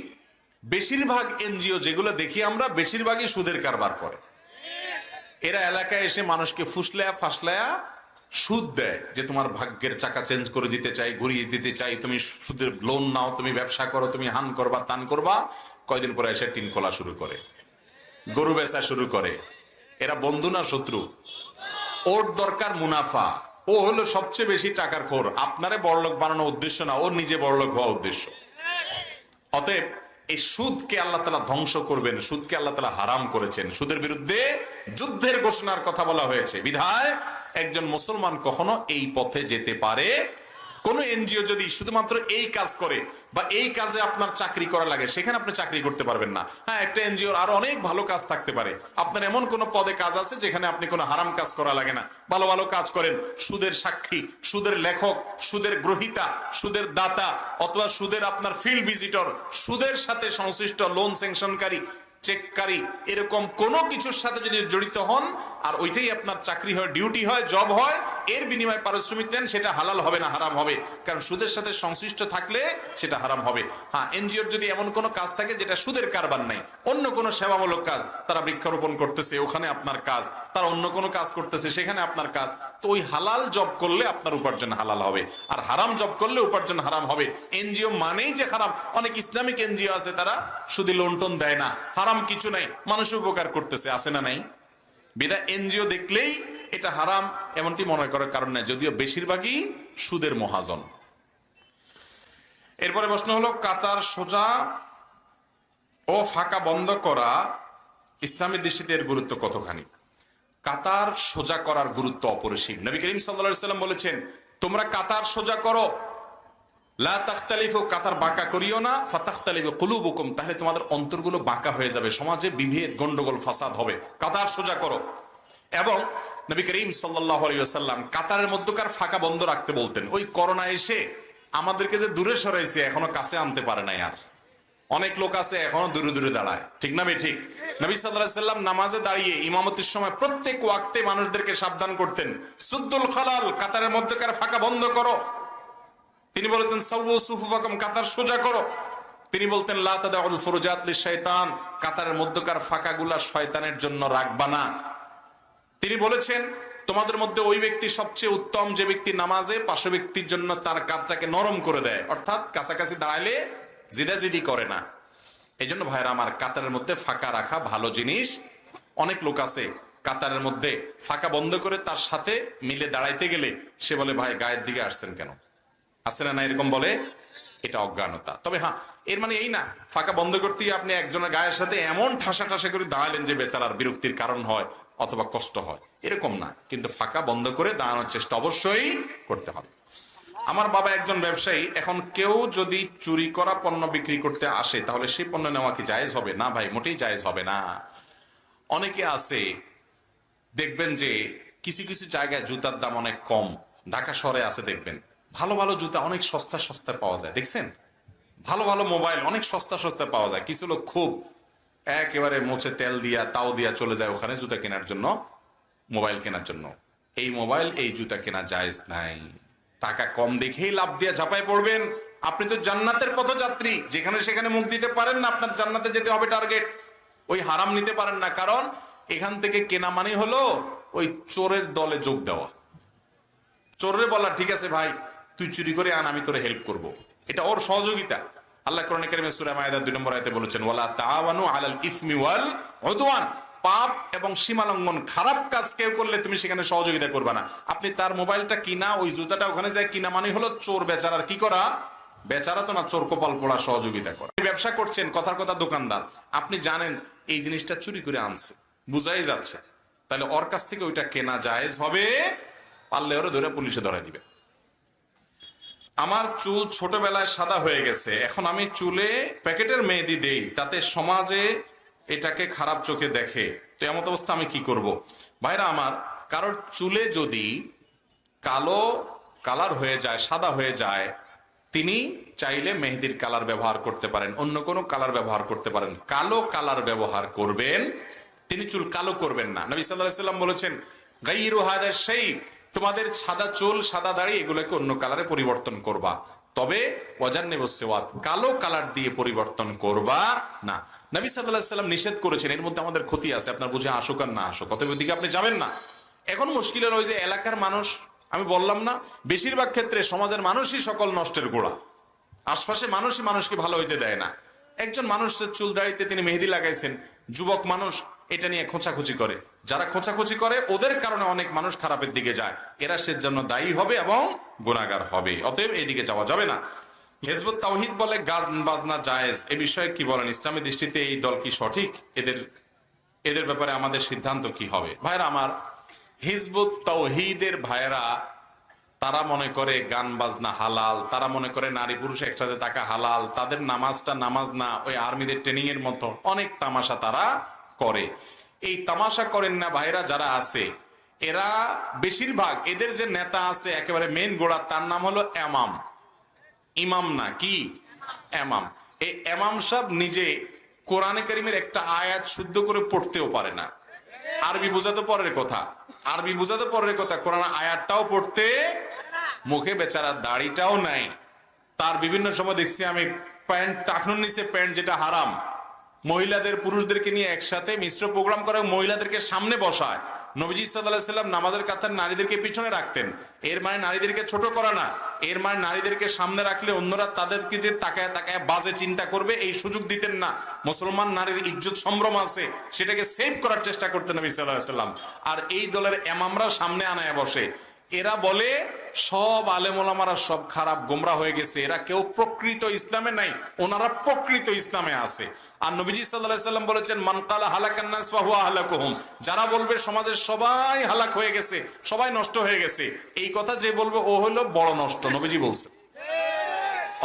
বেশিরভাগ এনজিও যেগুলো দেখি আমরা, বেশিরভাগই সুদের কারবার করে। এরা এলাকায় এসে মানুষকে ফুসলায়া ফাসলায়া সুদ দেয়, যে তোমার ভাগ্যের চাকা চেঞ্জ করে দিতে চাই, ঘুরিয়ে দিতে চাই, তুমি সুদের লোন নাও, তুমি ব্যবসা করো, তুমি হান করবা তান করবা। কয়দিন পরে এসে টিন খোলা শুরু করে, গরু বেচা শুরু করে। এরা বন্ধু না শত্রু? ওর দরকার মুনাফা, ও হলো সবচেয়ে বেশি টাকার খোর। আপনারে বড়লোক বানানো উদ্দেশ্য না, ওর নিজে বড়লোক হওয়া উদ্দেশ্য। অতএব এই সুদকে আল্লাহ তাআলা ধ্বংস করবেন, সুদকে আল্লাহ তাআলা হারাম করেছেন। সুদের বিরুদ্ধে যুদ্ধের ঘোষণার কথা বলা হয়েছে। বিধায় একজন মুসলমান কখনো এই পথে যেতে পারে। কোন এনজিও যদি শুধুমাত্র এই কাজ করে বা এই কাজে আপনার চাকরি করা লাগে, সেখানে আপনি চাকরি করতে পারবেন না। হ্যাঁ, একটা এনজিওর আরো অনেক ভালো কাজ থাকতে পারে। আপনার এমন কোন পদে কাজ আছে যেখানে আপনি কোনো হারাম কাজ করা লাগে না, ভালো ভালো কাজ করেন, সুদের সাক্ষী, সুদের লেখক, সুদের গ্রহীতা, সুদের দাতা, অথবা সুদের আপনার ফিল্ড ভিজিটর, সুদের সাথে সংশ্লিষ্ট লোন স্যাংশনকারী, চেককারী, এরকম কোনো কিছুর সাথে যদি জড়িত হন আর ওইটাই আপনার চাকরি হয়, ডিউটি হয়, জব হয়, এর বিনিময়ে পারিশ্রমিক নেন, সেটা হালাল হবে না, হারাম হবে। কারণ সুদের সাথে সংশ্লিষ্ট থাকলে সেটা হারাম হবে। হ্যাঁ, এনজিওর যদি এমন কোনো কাজ থাকে যেটা সুদের কারবার নাই, অন্য কোনো সেবামূলক কাজ, তারা বৃক্ষরোপণ করতেছে, ওখানে আপনার কাজ, তারা অন্য কোনো কাজ করতেছে, সেখানে আপনার কাজ, তো ওই হালাল জব করলে আপনার উপার্জন হালাল হবে, আর হারাম জব করলে উপার্জন হারাম হবে। এনজিও মানেই যে হারাম। অনেক ইসলামিক এনজিও আছে তারা শুধু লোন টোন দেয় না, হারাম কিছু নাই, মানুষের উপকার করতেছে, আছে না নাই? বিধায় এনজিও দেখলেই এটা হারাম এমনটি মনে করার কারণ নাই, যদিও বেশিরভাগই সুদের মহাজন। এরপরে প্রশ্ন হলো, কাতার সোজা ও ফাঁকা বন্ধ করা ইসলামের দৃষ্টিতে এর গুরুত্ব কতখানি? কাতার সোজা করার গুরুত্ব অপরিসীম। নবী করিম সাল্লাল্লাহু আলাইহি ওয়াসাল্লাম বলেছেন, তোমরা কাতার সোজা করো, লা তাখতালিফু, কাতার বাঁকা করিও না, ফাতাখতালিফু কুলুবুকুম, তাহলে তোমাদের অন্তরগুলো বাঁকা হয়ে যাবে, সমাজে বিভেদ, গন্ডগোল, ফাসাদ হবে। কাতার সোজা করো। এবং নবী করিম সাল্লাল্লাহু আলাইহি ওয়াসাল্লাম কাতারের মধ্যকার ফাঁকা বন্ধ রাখতে বলতেন। ওই করোনা এসে আমাদেরকে যে দূরে সরাইছে, এখনো কাছে আনতে পারে নাই। আর অনেক লোক আছে এখনো দূরে দূরে দাঁড়ায়, ঠিক না বে ঠিক? নবী সাল্লাল্লাহু আলাইহি ওয়াসাল্লাম নামাজে দাঁড়িয়ে ইমামতির সময় প্রত্যেক ওয়াক্তে মানুষদেরকে সাবধান করতেন, সুদ্দুল খালাল, কাতারের মধ্যকার ফাঁকা বন্ধ করো। তিনি বলতেন, সাওয়ু সুফুফাকুম, কাতার সোজা করো। তিনি বলতেন, লা তাদাউল ফুরুজাত লিশ-শাইতান, কাতারের মধ্যকার ফাঁকাগুলা শয়তানের জন্য রাখবা না। তিনি বলেছেন, তোমাদের মধ্যে ওই ব্যক্তি সবচেয়ে উত্তম যে ব্যক্তি নামাজে পার্শ্ব ব্যক্তির জন্য তার কাঁধটাকে নরম করে দেয়, অর্থাৎ কাছাকাছি দাঁড়াইলে জিদাজিদি করে না। এই জন্য ভাইরা আমার, কাতারের মধ্যে ফাঁকা রাখা ভালো জিনিস। অনেক লোক আছে কাতারের মধ্যে ফাঁকা বন্ধ করে তার সাথে মিলে দাঁড়াইতে গেলে সে বলে, ভাই গায়ের দিকে আসছেন কেন? আছে না, এরকম বলে। এটা অজ্ঞানতা। তবে হ্যাঁ, এর মানে এই না ফাঁকা বন্ধ করতে আপনি একজনের গায়ের সাথে এমন ঠাসা ঠাসা করে দাঁড়ালেন যে বেচারার বিরক্তির কারণ হয় অথবা কষ্ট হয়, এরকম না। কিন্তু ফাঁকা বন্ধ করে দাঁড়ানোর চেষ্টা অবশ্যই করতে হবে। আমার বাবা একজন ব্যবসায়ী, এখন কেউ যদি চুরি করা পণ্য বিক্রি করতে আসে তাহলে সেই পণ্য নেওয়া কি জায়েজ হবে? না ভাই, মোটেই জায়েজ হবে না। অনেকে আছে দেখবেন যে কিছু কিছু জায়গায় জুতার দাম অনেক কম, ঢাকা শহরে আছে দেখবেন ভালো ভালো জুতা অনেক সস্তা সস্তা পাওয়া যায়, দেখছেন? ভালো ভালো মোবাইল অনেক সস্তা সস্তা পাওয়া যায়। কিছু লোক খুব একেবারে মোচে তেল দিয়া তাও দিয়া চলে যায় ওখানে জুতা কেনার জন্য, মোবাইল কেনার জন্য। এই মোবাইল এই জুতা কেনা জায়েজ নাই। টাকা কম দেখেই লাভ দিয়া ঝাঁপায় পড়বেন। আপনি তো জান্নাতের পথযাত্রী, যেখানে সেখানে মুখ দিতে পারেন না, আপনার জান্নাতে যেতে হবে টার্গেট। ওই হারাম নিতে পারেন না, কারণ এখান থেকে কেনা মানে হলো ওই চোরের দলে যোগ দেওয়া। চোরে বলা, ঠিক আছে ভাই তুই চুরি করে আন, আমি তোরে হেল্প করব। এটা ওর সহযোগিতা। আল্লাহ কোরআনে কারিমে সূরা মায়েদার 2 নম্বর আয়াতে বলেছেন, ওয়ালা তাআওয়ানু আলাল ইসমি ওয়াল উদওয়ান, পাপ এবং সীমালঙ্ঘন, খারাপ কাজ কেউ করলে তুমি সেখানে সহযোগিতা করবে না। আপনি তার মোবাইলটা কিনা, ওই জুতাটা ওখানে যায় কিনা মানে হলো চোর বেচারার কি করা? বেচারা তো না, চোর কপাল পোড়া সহযোগিতা করা। ব্যবসা করছেন, কথার কথা দোকানদার, আপনি জানেন এই জিনিসটা চুরি করে আনছে, বুঝাই যাচ্ছে, তাহলে ওর কাছ থেকে ওইটা কেনা জায়েজ হবে, পারলে ওরা ধরে পুলিশে ধরাই দিবে। আমার চুল ছোটবেলায় সাদা হয়ে গেছে, এখন আমি চুলে প্যাকেটের মেহেদি দেই, তাতে সমাজে এটাকে খারাপ চোখে দেখে, তো এমন অবস্থা আমি কি করব? ভাইরা আমার, কারোর চুলে যদি কালো কালার হয়ে যায়, সাদা হয়ে যায়, তিনি চাইলে মেহেদির কালার ব্যবহার করতে পারেন, অন্য কোনো কালার ব্যবহার করতে পারেন। কালো কালার ব্যবহার করবেন, তিনি চুল কালো করবেন না। নবী সাল্লাল্লাহু আলাইহি ওয়াসাল্লাম বলেছেন গায়রু হাদা শাইব, তোমাদের সাদা চুল সাদা দাড়ি এগুলোকে অন্য কালারে পরিবর্তন করবা, তবে ওয়াজান্নিবুস সিওয়াত, কালো কালার দিয়ে পরিবর্তন করবা না। নবী সাল্লাল্লাহু আলাইহি ওয়াসাল্লাম নিষেধ করেছেন, এর মধ্যে আমাদের ক্ষতি আছে, আপনার বুঝে আসুক আর না আসুক, অতএব ওইদিকে আপনি যাবেন না। এখন মুশকিলের ওই যে এলাকার মানুষ, আমি বললাম না বেশিরভাগ ক্ষেত্রে সমাজের মানুষই সকল নষ্টের গোড়া, আশপাশে মানুষই মানুষকে ভালো হইতে দেয় না। একজন মানুষের চুল দাড়িতে তিনি মেহেদি লাগাইছেন, যুবক মানুষ এটা নিয়ে খোঁচাখুচি করে, যারা খোঁচাখুচি করে ওদের কারণে অনেক মানুষ খারাপের দিকে যায়, এরা সে জন্য দায়ী হবে এবং গুনাহগার হবে, অতএব এইদিকে যাওয়া যাবে না। হিজবুত তাওহীদ বলে গান বাজনা জায়েজ, এ বিষয়ে কি বলেন? ইসলামী দৃষ্টিতে এই দল কি সঠিক? এদের ব্যাপারে আমাদের সিদ্ধান্ত কি হবে? ভাইরা আমার, হিজবুত তাওহীদের ভাইরা তারা মনে করে গান বাজনা হালাল, তারা মনে করে নারী পুরুষ একসাথে থাকা হালাল, তাদের নামাজটা নামাজ না, ওই আর্মিদের ট্রেনিং এর মতো অনেক তামাশা তারা করে। এই তামাশা করেন না ভাইরা যারা আছে, এরা বেশিরভাগ, এদের যে নেতা আছে একেবারে মেন গোড়া, তার নাম হলো এমাম, ইমাম না কি এমাম। এই এমাম সাহেব নিজে কোরআনে কারিমের একটা আয়াত শুদ্ধ করে পড়তেও পারে না, আরবি বোঝাতে পরের কথা, আরবি বোঝাতে পরের কথা, কোরআন আয়াতটাও পড়তে, মুখে বেচারা দাড়িটাও নাই। তার বিভিন্ন সময় দেখছি আমি প্যান্ট, টাকনুর নিচে প্যান্ট যেটা হারাম, মহিলাদের পুরুষদেরকে নিয়ে একসাথে মিশ্র প্রোগ্রাম করে মহিলাদেরকে সামনে বসায়। নবীজি সাল্লাল্লাহু আলাইহি সাল্লাম নামাজের কাতার নারীদেরকে পিছনে রাখতেন, এর মানে নারীদেরকে ছোট করা না, এর মানে নারীদেরকে সামনে রাখলে অন্যরা তাদেরকে তাকায় তাকায় বাজে চিন্তা করবে, এই সুযোগ দিতেন না। মুসলমান নারীর ইজ্জত সম্ভ্রম আছে, সেটাকে সেভ করার চেষ্টা করতেন নবী সাল্লাল্লাহু আলাইহি সাল্লাম। আর এই দলের এমামরা সামনে আনায় বসে, এরা বলে সব আলেম ওলামারা সব খারাপ গোমরা হয়ে গেছে, এরা কেউ প্রকৃত ইসলামে নাই, ওনারা প্রকৃত ইসলামে আছে। আর নবীজি সাল্লাল্লাহু আলাইহি সাল্লাম বলেছেন মান কালা হালাকান নাস ফাহুয়া আহলাকুহুম, যারা বলবে সমাজের সবাই হালাক হয়ে গেছে, সবাই নষ্ট হয়ে গেছে, এই কথা যে বলবে ও হলো বড় নষ্ট, নবীজি বলছে।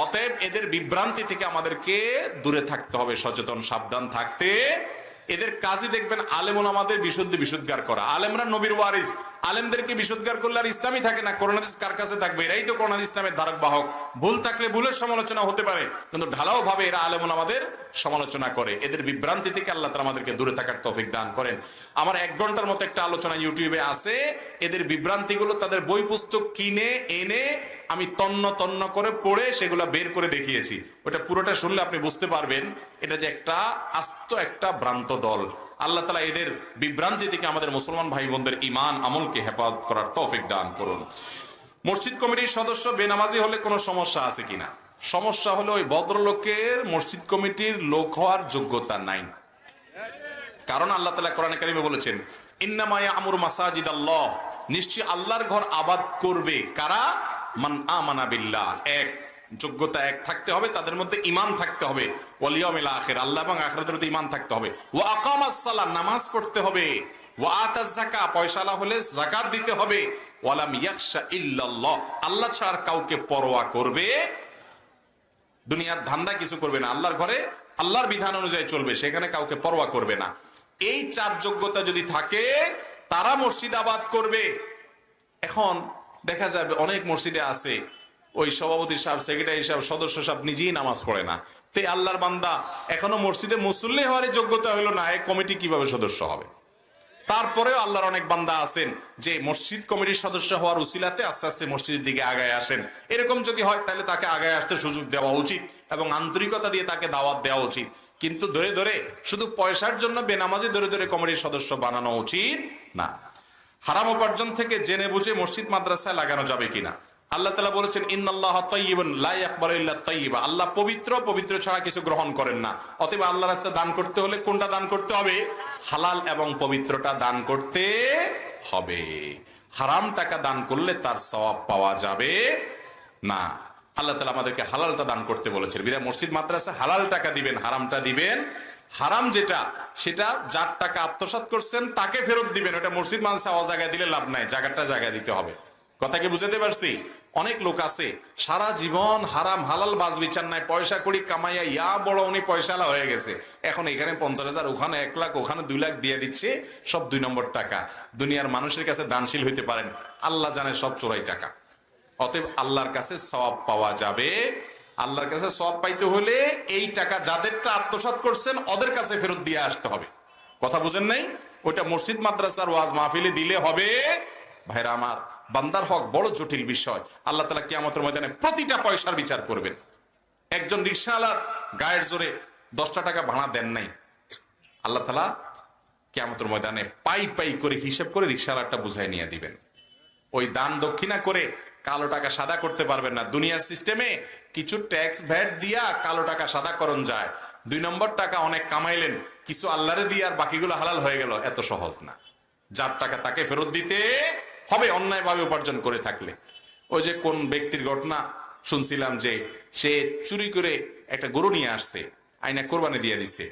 অতএব এদের বিভ্রান্তি থেকে আমাদেরকে দূরে থাকতে হবে, সচেতন সাবধান থাকতে। এদের কাজই দেখবেন আলেম ওলামাদের বিশুদ্ধার করা, আলেমরা নবীর ওয়ারিস, আলেমদেরকে বিশুদ্ধার করলে আর ইসলামই থাকে না, কোরআন হাদিস কার কাছে থাকবে? এরাই তো কোরআন ইসলামের ধারক বাহক। ভুল থাকলে ভুলের সমালোচনা হতে পারে, কিন্তু ঢালাও ভাবে এরা আলেম ওলামাদের সমালোচনা করে। এদের বিভ্রান্তি থেকে আল্লাহ তাআলা আমাদেরকে দূরে থাকার তৌফিক দান করেন। আমার 1 ঘন্টার মতো একটা আলোচনা ইউটিউবে আছে, এদের বিভ্রান্তিগুলো তাদের বই পুস্তক কিনে এনে আমি তন্ন তন্ন করে পড়ে সেগুলো বের করে দেখিয়েছি। ওটা পুরোটা শুনলে আপনি বুঝতে পারবেন এটা যে একটা আস্ত একটা ভ্রান্ত দল। আল্লাহ তাআলা এদের বিভ্রান্তি থেকে আমাদের মুসলমান ভাই বোনদের ঈমান আমলকে হেফাজত করার তৌফিক দান করুন। মসজিদ কমিটির সদস্য বেনামাজি হলে কোনো সমস্যা আছে কিনা? সমস্যা হলো ওই ভদ্রলোকের মসজিদ কমিটির লোক হওয়ার যোগ্যতা নাই। কারণ আল্লাহ তাআলা কোরআনে কারিমে বলেছেন ইন্নামা ইয়ামুরু মাসাজিদাল্লাহ, নিশ্চয়ই আল্লাহর ঘর আবাদ করবে কারা? মান আমানা বিল্লাহ, এক যোগ্যতা এক থাকতে হবে, তাদের মধ্যে ঈমান থাকতে হবে, ওয়াল ইয়াউমিল আখির, আল্লাহ এবং আখিরাতের প্রতি ঈমান থাকতে হবে, ওয়া আকামাস সালাহ, নামাজ পড়তে হবে, ওয়া আতাজ যাকাত, পয়সালা হলে যাকাত দিতে হবে, ওয়ালাম ইয়াখশা ইল্লাল্লাহ, আল্লাহ ছাড়া কাউকে পরোয়া করবে, দুনিয়ার ধান্দা কিছু করবে না, আল্লাহর ঘরে আল্লাহর বিধান অনুযায়ী চলবে, সেখানে কাউকে পরোয়া করবে না। এই 4 যোগ্যতা যদি থাকে তারা মসজিদ আবাদ করবে। এখন দেখা যাবে অনেক মসজিদে আছে ওই সভাপতি সাহেব, সেক্রেটারি সাহেব, সদস্য সাহেব নিজেই নামাজ পড়ে না, তে আল্লাহর বান্দা এখনো মসজিদে মুসল্লি হওয়ার যোগ্যতা হলো না, এই কমিটি কিভাবে সদস্য হবে? তারপরেও আল্লাহর অনেক বান্দা আছেন যে মসজিদ কমিটির সদস্য হওয়ার উসিলাতে আস্তে আস্তে মসজিদের দিকে আগায় আসেন। এরকম যদি হয় তাহলে তাকে আগায় আসতে সুযোগ দেওয়া উচিত এবং আন্তরিকতা দিয়ে তাকে দাওয়াত দেওয়া উচিত, কিন্তু ধরে ধরে শুধু পয়সার জন্য বেনামাজি ধরে ধরে কমিটির সদস্য বানানো উচিত না। হারাম উপার্জন থেকে জেনে বুঝে মসজিদ মাদ্রাসায় লাগানো যাবে কিনা? আল্লাহ তাআলা বলেছেন ইন্নাল্লাহা তাইয়্যিবুন লা ইয়াকবালু ইল্লা তাইয়্যিবা, আল্লাহ পবিত্র, পবিত্র ছাড়া কিছু গ্রহণ করেন না। অতএব আল্লাহর রাস্তায় দান করতে হলে কোনটা দান করতে হবে? হালাল এবং পবিত্রটা দান করতে হবে। হারাম টাকা দান করলে তার সওয়াব পাওয়া যাবে না। আল্লাহ তাআলা আমাদেরকে হালালটা দান করতে বলেছেন, বিধায় মসজিদ মাদ্রাসা হালাল টাকা দিবেন, হারামটা দিবেন। হারাম যেটা সেটা যার টাকা আত্মসাৎ করছেন তাকে ফেরত দিবেন, ওটা মসজিদ মাদ্রাসা অজায়গায় দিলে লাভ নাই, জায়গাটা জায়গায় দিতে হবে। কথা কি বুঝাতে পারছি? অনেক লোক আছে সারা জীবন হারাম হালাল বাজ বিচার নাই, পয়সা করি কামাইয়া ইয়া বড় উনি পয়সালা হয়ে গেছে, এখন এখানে 50,000, ওখানে 1 লাখ, ওখানে 2 লাখ দিয়ে দিচ্ছে, সব 2 নম্বর টাকা। দুনিয়ার মানুষের কাছে দানশীল হইতে পারেন, আল্লাহ জানে সব চোরাই টাকা। অতএব আল্লাহর কাছে সওয়াব পাওয়া যাবে। আল্লাহর কাছে সওয়াব পাইতে হলে এই টাকা যাদেরটা আত্মসাৎ করছেন ওদের কাছে ফেরত দিয়ে আসতে হবে। কথা বুঝেন নাই? ওইটা মসজিদ মাদ্রাসার ওয়াজ মাহফিলে দিলে হবে? ভাইরা আমার, বান্দার হক বড় জটিল বিষয়। আল্লাহ তাআলা কিয়ামতের ময়দানে প্রতিটা পয়সার বিচার করবেন। একজন রিকশাওয়ালার গায়ের জোরে 10টা টাকা ভাড়া দেন নাই, আল্লাহ তাআলা কিয়ামতের ময়দানে পাই পাই করে হিসাব করে রিকশাওয়ালারটা বুঝাই নিয়ে দিবেন। ওই দান দক্ষিণা করে কালো টাকা সাদা করতে পারবেন না। দুনিয়ার সিস্টেমে কিছু ট্যাক্স ভ্যাট দিয়া কালো টাকা সাদা করণ যায়। 2 নম্বর টাকা অনেক কামাইলেন, কিছু আল্লাহরে দিয়ে আর বাকিগুলো হালাল হয়ে গেল, এত সহজ না। যার টাকা তাকে ফেরত দিতে হবে অন্যায়ভাবে উপার্জন করে থাকলে। ওই যে কোন ব্যক্তির ঘটনা শুনছিলাম যে সে চুরি করে একটা গরু নিয়ে আসছে, আইনা কোরবানি দিয়ে দিছে।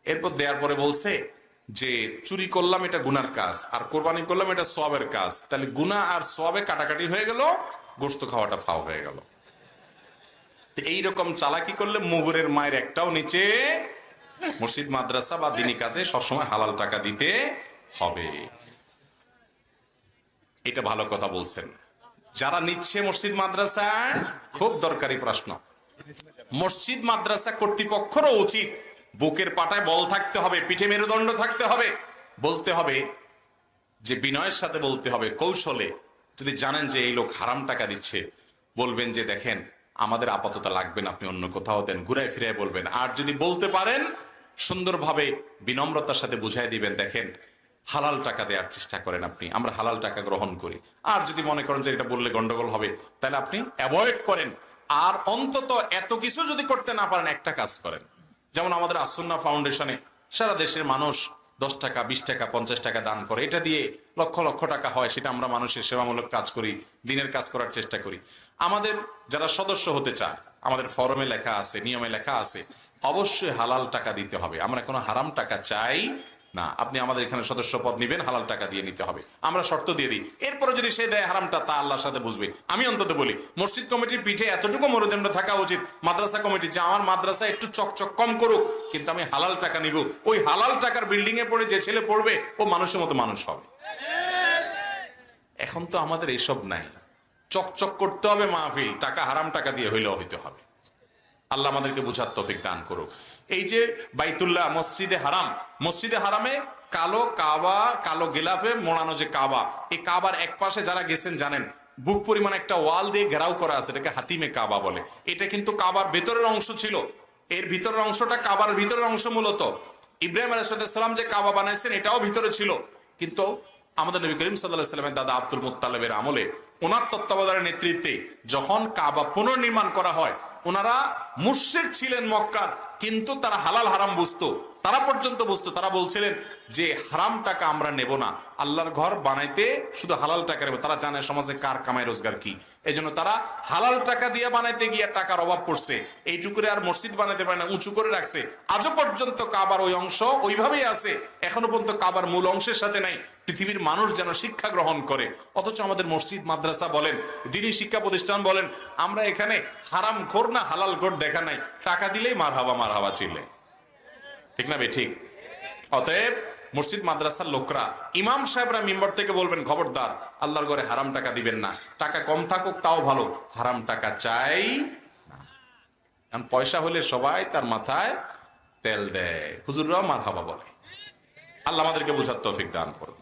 এরপর দেওয়ার পরে বলছে যে চুরি করলাম এটা গুনার কাজ, আর কোরবানি করলাম এটা সওয়াবের কাজ, তাহলে গুনাহ আর সওয়াবে কাটাকাটি হয়ে গেল, গোশত খাওয়াটা ফাও হয়ে গেল। তো এইরকম চালাকি করলে মুগুরের মায়ের একটাও নিচে। মসজিদ মাদ্রাসা বা দিনী কাজে সবসময় হালাল টাকা দিতে হবে। এটা ভালো কথা বলছেন। যারা নিচ্ছে মসজিদ মাদ্রাসায়, খুব দরকারি প্রশ্ন। মসজিদ মাদ্রাসা কর্তৃপক্ষেরও উচিত বুকের পাটায় বল থাকতে হবে, পিঠে মেরুদণ্ড থাকতে হবে, বলতে হবে যে বিনয়ের সাথে বলতে হবে, কৌশলে। যদি জানেন যে এই লোক হারাম টাকা দিচ্ছে, বলবেন যে দেখেন আমাদের আপাতত লাগবে না, আপনি অন্য কোথাও দেন, ঘুরায় ফিরায় বলবেন। আর যদি বলতে পারেন সুন্দরভাবে বিনম্রতার সাথে বুঝাই দিবেন, দেখেন হালাল টাকা দেওয়ার চেষ্টা করেন আপনি, আমরা হালাল টাকা গ্রহণ করি। আর যদি মনে করেন যে এটা বললে গন্ডগোল হবে, তাহলে আপনি অ্যাভয়েড করেন। আর অন্তত এত কিছু যদি করতে না পারেন, একটা কাজ করেন। যেমন আমাদের আসুন্নাহ ফাউন্ডেশনে সারা দেশের মানুষ 10 টাকা, 20 টাকা, 50 টাকা দান করে, এটা দিয়ে লক্ষ লক্ষ টাকা হয়। সেটা আমরা মানুষের সেবামূলক কাজ করি, দিনের কাজ করার চেষ্টা করি। আমাদের যারা সদস্য হতে চায়, আমাদের ফরমে লেখা আছে, নিয়মে লেখা আছে, অবশ্যই হালাল টাকা দিতে হবে। আমরা কোনো হারাম টাকা চাই না। আপনি আমাদের এখানে সদস্য পদ নিবেন, হালাল টাকা দিয়ে নিতে হবে, আমরা শর্ত দিয়ে দিই। এরপরে যদি সে দেয় হারামটা, তা আল্লাহর সাথে বুঝবে। আমি অন্তত বলি মসজিদ কমিটির পিঠে এতটুকু মেরুদণ্ড থাকা উচিত, মাদ্রাসা কমিটি, যে আমার মাদ্রাসা একটু চকচক কম করুক, কিন্তু আমি হালাল টাকা নিব। ওই হালাল টাকার বিল্ডিং এ পড়ে যে ছেলে পড়বে, ও মানুষের মতো মানুষ হবে। এখন তো আমাদের এসব নাই। চকচক করতে হবে মাহফিল, টাকা হারাম টাকা দিয়ে হইলেও হইতে হবে। আল্লাহ আমাদেরকে বুঝার তৌফিক দান করুক। এই যে বাইতুল্লাহ, মসজিদে হারাম, মসজিদে হারামে কালো কাবা, কালো গিলাফে মোড়ানো যে কাবা, এই কাবার এক পাশে যারা গেছেন জানেন বুক পরিমাণ একটা ওয়াল দিয়ে ঘেরাও করা আছে, এটাকে হাতিমে কাবা বলে। এটা কিন্তু কাবার ভেতরের অংশ ছিল। এর ভিতরের অংশটা কাবার ভিতরের অংশ। মূলত ইব্রাহিম আলাইহিস সালাম যে কাবা বানাইছেন এটাও ভিতরে ছিল, কিন্তু আমাদের নবী করিম সাল্লাল্লাহু আলাইহি ওয়াসাল্লামের দাদা আব্দুল মুত্তালিবের আমলে, ওনার তত্ত্বাবধানের নেতৃত্বে যখন কাবা পুনর্নির্মাণ করা হয়, ওনারা মুশরিক ছিলেন মক্কার, কিন্তু তারা হালাল হারাম বুঝতো। তারা পর্যন্ত বুঝতো, তারা বলছিলেন যে হারাম টাকা আমরা নেব না, আল্লাহর ঘর বানাইতে শুধু হালাল টাকা নেব। তারা জানে সমাজে কার কামাই রোজগার কি, এই জন্য তারা হালাল টাকা দিয়ে বানাইতে গিয়ে টাকার অভাব পড়ছে, এইটুকুরে আর মসজিদ বানাইতে পারে না, উঁচু করে রাখছে। আজও পর্যন্ত কাবার ওই অংশ ওইভাবেই আছে, এখনো পর্যন্ত কাবার মূল অংশের সাথে নাই। পৃথিবীর মানুষ যেন শিক্ষা গ্রহণ করে। অথচ আমাদের মসজিদ মাদ্রাসা বলেন, দ্বীনি শিক্ষা প্রতিষ্ঠান বলেন, আমরা এখানে হারাম খোর না হালাল খোর দেখা নাই, টাকা দিলেই মারহাবা মারহাবা চিল্লে, ঠিক না? ঠিক। অতএব মসজিদ মাদ্রাসার লোকরা, ইমাম সাহেবরা মিম্বর থেকে বলবেন, খবরদার আল্লাহর ঘরে হারাম টাকা দিবেন না। টাকা কম থাকুক তাও ভালো, হারাম টাকা চাই না। এখন পয়সা হলে সবাই তার মাথায় তেল দেয়, হুজুররাও মারহাবা বলে। আল্লাহ আমাদেরকে বুঝার তৌফিক দান করুন।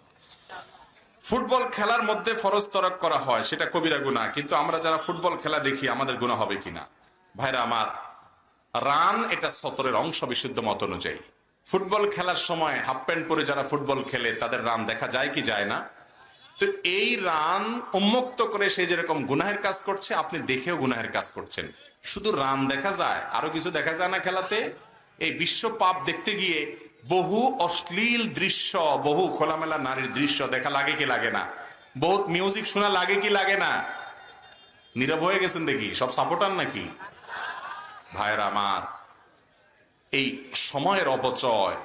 ফুটবল খেলার মধ্যে ফরজ তরক করা হয়, সেটা কবিরা গুনাহ, কিন্তু আমরা যারা ফুটবল খেলা দেখি আমাদের গুনাহ হবে কিনা? ভাইরা আমার, রান এটা সতরের অংশ বিশুদ্ধ মত অনুযায়ী। ফুটবল খেলার সময় হাফ প্যান্ট পরে যারা ফুটবল খেলে তাদের রান দেখা যায় কি যায় না? তো এই রান উন্মুক্ত করে সে যেরকম গুনাহের কাজ করছে, আপনি দেখেও গুনাহের কাজ করছেন। শুধু রান দেখা যায়, আরো কিছু দেখা যায় না খেলাতে? এই বিশ্ব পাপ দেখতে গিয়ে বহু অশ্লীল দৃশ্য, বহু খোলামেলা নারীর দৃশ্য দেখা লাগে কি লাগে না? বহুত মিউজিক শোনা লাগে কি লাগে না? নীরব হয়ে গেছেন দেখি, সব সাপোর্টার নাকি? ভাইরা আমার, এই সময়ের অপচয়,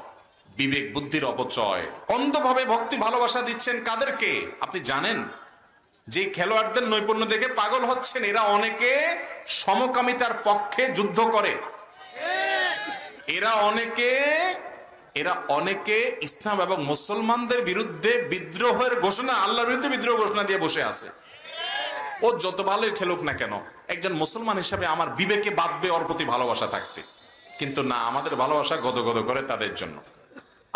বিবেক বুদ্ধির অপচয়, অন্ধভাবে ভক্তি ভালোবাসা দিচ্ছেন কাদেরকে আপনি জানেন? যে খেলোয়াড়দের নৈপুণ্য দেখে পাগল হচ্ছেন, এরা অনেকে সমকামিতার পক্ষে যুদ্ধ করে, এরা অনেকে ইসলাম এবং মুসলমানদের বিরুদ্ধে বিদ্রোহের ঘোষণা, আল্লাহর বিরুদ্ধে বিদ্রোহ ঘোষণা দিয়ে বসে আছে। ও যত ভালোই খেলুক না কেন, একজন মুসলমান হিসাবে আমার বিবেকে বাঁধবে ওর প্রতি ভালোবাসা থাকতে, কিন্তু না, আমাদের ভালোবাসা গদগদ করে তাদের জন্য।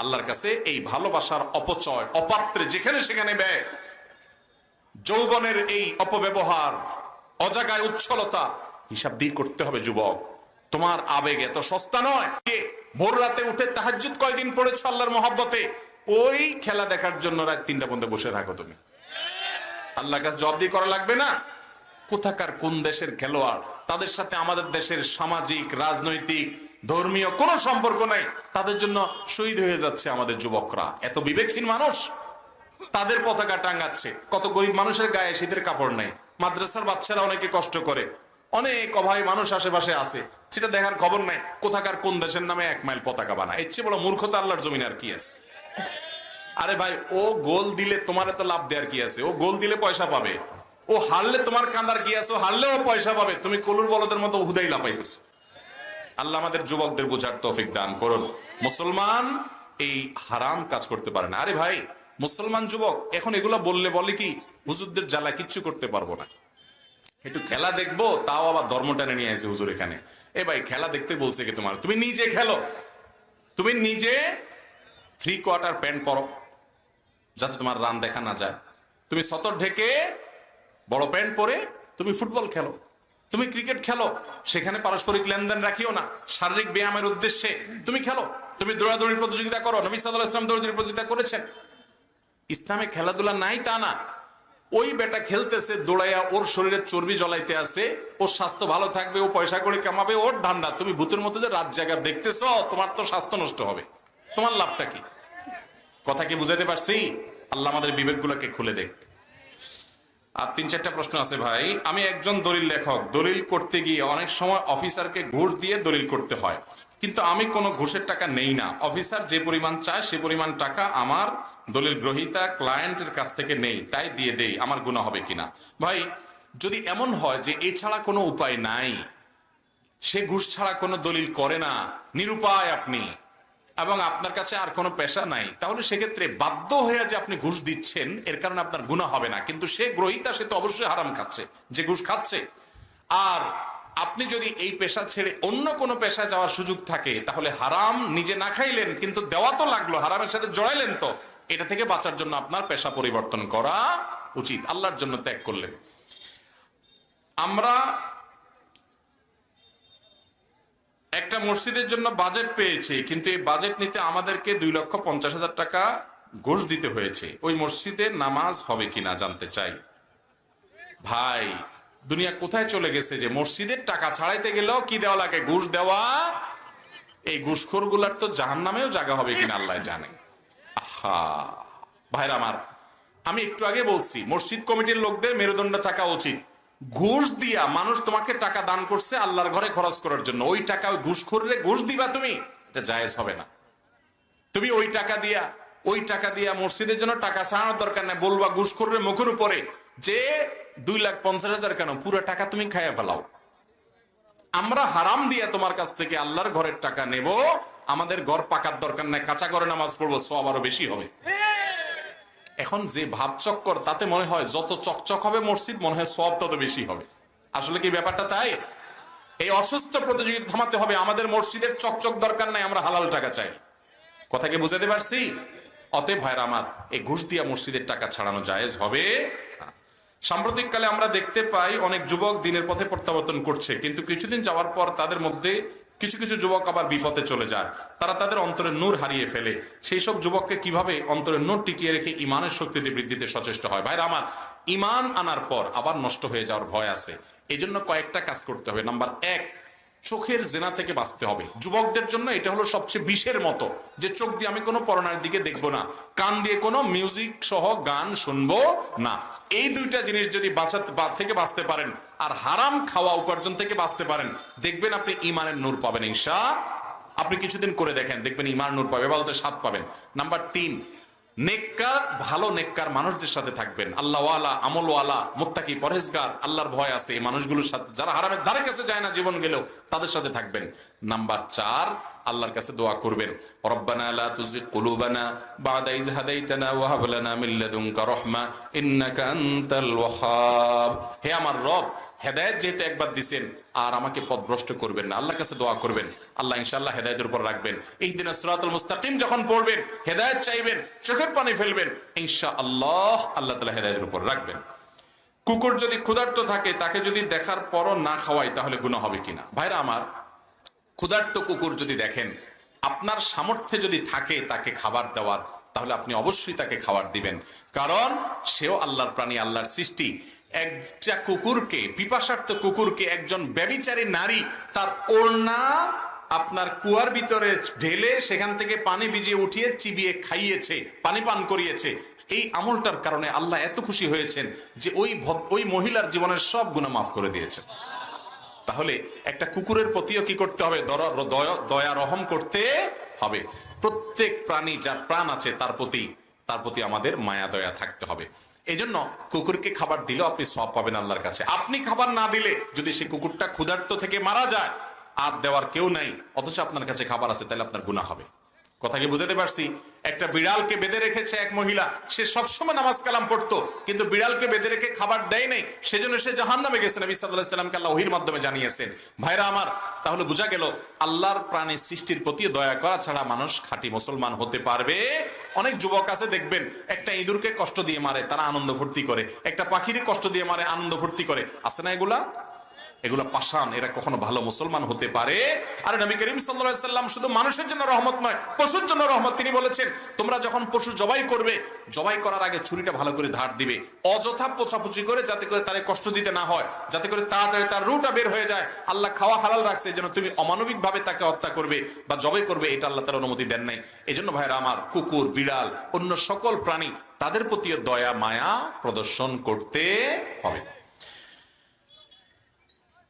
আল্লাহর কাছে এই ভালোবাসার অপচয়, অপাত্রে যেখানে সেখানে ব্যয়, যৌবনের এই অপব্যবহার, অজাগায় উচ্ছলতা, হিসাব দিয়ে করতে হবে যুবক। তোমার আবেগ এত সস্তা নয়। ভোর রাতে উঠে তাহাজ্জুদ কয়দিন পড়েছ আল্লাহর মহব্বতে, ওই খেলা দেখার জন্য রাত 3টা পর্যন্ত বসে থাকো তুমি, আল্লাহর কাছে জবাব দিয়ে করা লাগবে না? কোথাকার কোন দেশের খেলোয়াড়, তাদের সাথে আমাদের দেশের সামাজিক, রাজনৈতিক, ধর্মীয় কোনো সম্পর্ক নাই, তাদের জন্য শহীদ হয়ে যাচ্ছে আমাদের যুবকরা। এত বিবেকহীন মানুষ তাদের পতাকা টাঙ্গাচ্ছে। কত গরিব মানুষের গায়ে শীতের কাপড় নেই, মাদ্রাসার বাচ্চারা অনেকে কষ্ট করে, অনেক অভাবী মানুষ আশেপাশে আছে, সেটা দেখার খবর নাই। কোথাকার কোন দেশের নামে 1 মাইল পতাকা বানায়, এর চেয়ে বড় মূর্খতা আল্লাহর জমিন আর কি আছে? আরে ভাই, ও গোল দিলে তোমার এত লাভ দেওয়ার কি আছে? ও গোল দিলে পয়সা পাবে, ও হারলে তোমার কান্দার কি আছে? ও হারলেও পয়সা পাবে, তুমি কলুর বলদের মতো হুদাই লাপাইতেছ। আল্লাহ আমাদের যুবকদের বোঝার তৌফিক দান করুন। মুসলমান এই হারাম কাজ করতে পারে না। আরে ভাই, মুসলমান যুবক এখন এগুলা বললে বলে কি, হুজুরদের জ্বালা কিচ্ছু করতে পারবো না, একটু খেলা দেখবো, তাও আবার ধর্ম টেনে নিয়ে আসে হুজুর এখানে। এ ভাই, খেলা দেখতে বলছে কি তোমার? তুমি নিজে খেলো, তুমি নিজে 3/4 প্যান্ট পরো যাতে তোমার রান দেখা না যায়, তুমি সতর ঢেকে বড় প্যান্ট পরে তুমি ফুটবল খেলো, তুমি ক্রিকেট খেলো, সেখানে পারস্পরিক লেনদেন রাখিও না, শারীরিক ব্যায়ামের উদ্দেশ্যে তুমি খেলো, তুমি দৌড়াদৌড়ি প্রতিযোগিতা করো, নবী সাল্লাল্লাহু আলাইহি ওয়াসাল্লাম দৌড়াদৌড়ি প্রতিযোগিতা করেছেন। ইসলামে খেলাধুলা নাই তা না, ওই বেটা খেলতেছে, দৌড়াইয়া ওর শরীরের চর্বি জ্বলাইতে আছে, ওর স্বাস্থ্য ভালো থাকবে, ও পয়সা করে কামাবে, ওর ধান্দা। তুমি ভূতের মধ্যে যে রাত জায়গা দেখতেছ, তোমার তো স্বাস্থ্য নষ্ট হবে, তোমার লাভটা কি? কথা কি বুঝাইতে পারছি? আল্লাহ আমাদের বিবেকগুলোকে খুলে দেখ। আর 3-4টা প্রশ্ন আছে ভাই। আমি একজন দলিল লেখক, দলিল করতে গিয়ে অনেক সময় অফিসারকে ঘুষ দিয়ে দলিল করতে হয়, কিন্তু আমি কোনো ঘুষের টাকা নেই না, অফিসার যে পরিমাণ চায় সে পরিমাণ টাকা আমার দলিল গ্রহীতা ক্লায়েন্টের কাছ থেকে নেই, তাই দিয়ে দেই, আমার গুনাহ হবে কিনা? ভাই, যদি এমন হয় যে এছাড়া কোনো উপায় নাই, সে ঘুষ ছাড়া কোনো দলিল করে না, নিরুপায় আপনি, এবং আপনার কাছে আর কোনো পেশা নাই, তাহলে সেক্ষেত্রে বাধ্য হয়ে যে আপনি ঘুষ দিচ্ছেন, এর কারণে আপনার গুনাহ হবে না। কিন্তু সে গ্রহীতা, সে তো অবশ্যই হারাম খাচ্ছে, যে ঘুষ খাচ্ছে। আর আপনি যদি এই পেশা ছেড়ে অন্য কোনো পেশায় যাওয়ার সুযোগ থাকে, তাহলে হারাম নিজে না খাইলেন, কিন্তু দেওয়া তো লাগলো, হারামের সাথে জড়াইলেন, তো এটা থেকে বাঁচার জন্য আপনার পেশা পরিবর্তন করা উচিত, আল্লাহর জন্য ত্যাগ করলেন। আমরা একটা মসজিদের জন্য বাজেট পেয়েছি, কিন্তু এই বাজেট নিতে আমাদেরকে 2,50,000 টাকা ঘুষ দিতে হয়েছে, ওই মসজিদে নামাজ হবে কিনা জানতে চাই। ভাই, দুনিয়া কোথায় চলে গেছে যে মসজিদের টাকা ছাড়াইতে গেলেও কি দেওয়া লাগে? ঘুষ দেওয়া। এই ঘুষখোরগুলার তো জাহান্নামেও জায়গা হবে কিনা আল্লাহ জানে। আহা ভাইরা আমার, আমি একটু আগে বলছি মসজিদ কমিটির লোকদের মেরুদণ্ড থাকা উচিত। ঘুষ দিয়া মানুষ তোমাকে টাকা দান করছে আল্লাহর ঘরে খরচ করার জন্য, ওই টাকা ওই ঘুষখোররে ঘুষ দিবা তুমি, এটা জায়েজ হবে না। তুমি ওই টাকা দিয়া মসজিদের জন্য টাকা ছাড়ানোর দরকার নাই, বলবা ঘুষখোররে মুখের উপরে যে 2,50,000 কেন, পুরো টাকা তুমি খাইয়া ফেলাও। আমরা হারাম দিয়া তোমার কাছ থেকে আল্লাহর ঘরের টাকা নেব, আমাদের ঘর পাকার দরকার নাই, কাঁচা ঘরে নামাজ পড়বো, সওয়াব আরো বেশি হবে। এখন যে ভাব চক্কর, তাতে মনে হয় যত চকচক হবে মসজিদ, মনে হয় সওয়াব তত বেশি হবে। আসলে কি ব্যাপারটা তাই? এই অসুস্থ প্রতিযোগিতা থামাতে হবে। আমাদের মসজিদের চকচক দরকার নাই, আমরা হালাল টাকা চাই। কথা কি বুঝাতে পারছি? অতএব ভাইরা আমার, এই ঘুষ দিয়া মসজিদের টাকা ছাড়ানো জায়েজ হবে। সাম্প্রতিককালে আমরা দেখতে পাই অনেক যুবক দিনের পথে প্রত্যাবর্তন করছে, কিন্তু কিছুদিন যাওয়ার পর তাদের মধ্যে কিছু কিছু যুবক আবার বিপথে চলে যায়, তারা তাদের অন্তরের নূর হারিয়ে ফেলে। সেই সব যুবককে কিভাবে অন্তরের নূর টিকিয়ে রেখে ইমানের শক্তিতে বৃদ্ধিতে সচেষ্ট হয়? ভাইরা আমার, ইমান আনার পর আবার নষ্ট হয়ে যাওয়ার ভয় আছে, এই জন্য কয়েকটা কাজ করতে হবে। নাম্বার 1, চোখের জেনা থেকে বাঁচতে হবে। যুবকদের জন্য এটা হলো সবচেয়ে বিষের মতো, যে চোখ দিয়ে আমি কোনো পরনার দিকে দেখবো না, কান দিয়ে কোনো মিউজিক সহ গান শুনবো না। এই 2টা জিনিস যদি থেকে বাঁচতে পারেন, আর হারাম খাওয়া উপার্জন থেকে বাঁচতে পারেন, দেখবেন আপনি ইমানের নূর পাবেন ইনশাআল্লাহ। আপনি কিছুদিন করে দেখেন, দেখবেন ইমানের নূর পাবেন, ইবাদতের স্বাদ পাবেন। নাম্বার 3, নেককার, ভালো নেককার মানুষদের সাথে থাকবেন, আল্লাহওয়ালা, আমলওয়ালা, মুত্তাকি, পরহেজগার, আল্লাহর ভয় আছে এই মানুষগুলোর সাথে, যারা হারামের ধারে কাছে যায় না জীবন গেলেও, তাদের সাথে থাকবেন। নাম্বার 4, আল্লাহর কাছে দোয়া করবেন, রব্বানা লা তুযিগ কুলুবানা বা'দা ইয হাদাইতানা ওয়া হাব লানা মিন লাদুনকা রাহমা ইন্নাকা আনতাল ওয়াহ্হাব। হে আমার রব, হেদায়েত যেহেতু একবার দিবেন, আর আমাকে পথভ্রষ্ট করবেন না। আল্লাহর কাছে দোয়া করবেন, আল্লাহ ইনশাআল্লাহ হেদায়েতের উপর রাখবেন। ইহদিনাস সিরাতাল মুস্তাকিম যখন পড়বেন, হেদায়েত চাইবেন, চোখের পানি ফেলবেন, ইনশাআল্লাহ আল্লাহ তাআলা হেদায়েতের উপর রাখবেন। কুকুর যদি ক্ষুধার্ত থাকে, তাকে যদি দেখার পরও না খাওয়াই, তাহলে গুনাহ হবে কিনা? ভাইরা আমার, ক্ষুধার্ত কুকুর যদি দেখেন, আপনার সামর্থ্যে যদি থাকে তাকে খাবার দেওয়ার, তাহলে আপনি অবশ্যই তাকে খাবার দিবেন, কারণ সেও আল্লাহর প্রাণী, আল্লাহর সৃষ্টি। একটা কুকুরকে, পিপাসার্ত কুকুরকে একজন ব্যভিচারী নারী তার ওড়না আপনার কুয়ার ভিতরে ঢেলে সেখান থেকে পানি ভিজিয়ে উঠিয়ে চিবিয়ে খাইয়েছে, পানি পান করিয়েছে। এই আমলটার কারণে আল্লাহ এত খুশি হয়েছেন যে ওই মহিলার জীবনের সব গুনাহ মাফ করে দিয়েছেন। তাহলে একটা কুকুরের প্রতিও কি করতে হবে? দয়া রহম করতে হবে। প্রত্যেক প্রাণী যার প্রাণ আছে তার প্রতি আমাদের মায়া দয়া থাকতে হবে। এই জন্য কুকুরকে খাবার দিলেও আপনি সওয়াব পাবেন আল্লাহর কাছে। আপনি খাবার না দিলে যদি সে কুকুরটা ক্ষুধার্ত থেকে মারা যায়, আর দেওয়ার কেউ নাই, অথচ আপনার কাছে খাবার আছে, তাহলে আপনার গুনাহ হবে। কথা কি বুঝাতে পারছি? একটা বিড়ালকে বেঁধে রেখেছে এক মহিলা, সে সবসময় নামাজ কালাম পড়তো, কিন্তু বিড়ালকে বেঁধে রেখে খাবার দেয় নাই, সেজন্য সে জাহান্নামে গেছে। নবী সাল্লাল্লাহু আলাইহি ওয়াসাল্লামকে আল্লাহ ওহীর মাধ্যমে জানিয়েছেন। ভাইরা আমার, তাহলে বোঝা গেল আল্লাহর প্রাণী সৃষ্টির প্রতি দয়া করা ছাড়া মানুষ খাঁটি মুসলমান হতে পারবে। অনেক যুবক আছে দেখবেন, একটা ইঁদুরকে কষ্ট দিয়ে মারে, তারা আনন্দ ফুর্তি করে, একটা পাখিরে কষ্ট দিয়ে মারে, আনন্দ ফুর্তি করে। আছে না এগুলা পাষাণ, এরা কখনো ভালো মুসলমান হতে পারে? আর নবী করিম সাল্লাল্লাহু আলাইহি ওয়াসাল্লাম শুধু মানুষের জন্য রহমত নয়, পশুর জন্য রহমত। তিনি বলেছেন, তোমরা যখন পশু জবাই করবে, জবাই করার আগে ছুরিটা ভালো করে ধার দিবে, অযথা পোছাপুছি করে, যাতে করে তারে কষ্ট দিতে না হয়, যাতে করে তাড়াতাড়ি তার রুটা বের হয়ে যায়। আল্লাহ খাওয়া হালাল রাখছে, এই জন্য তুমি অমানবিক ভাবে তাকে হত্যা করবে বা জবাই করবে, এটা আল্লাহ তাআলা অনুমতি দেন নাই। এই জন্য ভাইরা আমার, কুকুর, বিড়াল, অন্য সকল প্রাণী, তাদের প্রতিও দয়া মায়া প্রদর্শন করতে হবে।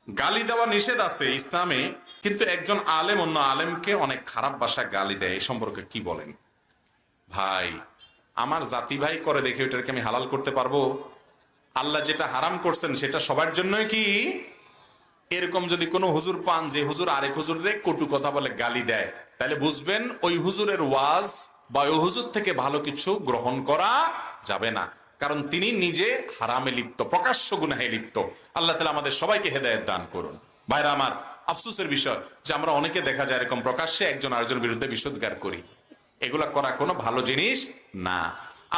গালি দেওয়া নিষেধ আছে ইসলামে, কিন্তু একজন আলেম অন্য আলেমকে অনেক খারাপ ভাষায় গালি দেয়, এই সম্পর্কে কি বলেন? ভাই, আমার জাতি ভাই করে দেখে ওইটাকে আমি হালাল করতে পারবো? আল্লাহ যেটা হারাম করছেন সেটা সবার জন্যই কি? এরকম যদি কোনো হুজুর পান যে হুজুর আরেক হুজুরে কটু কথা বলে গালি দেয়, তাহলে বুঝবেন ওই হুজুরের ওয়াজ বা ওই হুজুর থেকে ভালো কিছু গ্রহণ করা যাবে না, কারণ তিনি নিজে হারামে লিপ্ত, প্রকাশ্য গুনাহে লিপ্ত। আল্লাহ তাআলা আমাদের সবাইকে হেদায়েত দান করুন। ভাইরা আমার, আফসোসের বিষয় যে আমরা অনেকে দেখা যায় এরকম প্রকাশ্যে একজন আরেকজনের বিরুদ্ধে বিষোদ্গার করি। এগুলা করা কোনো ভালো জিনিস না।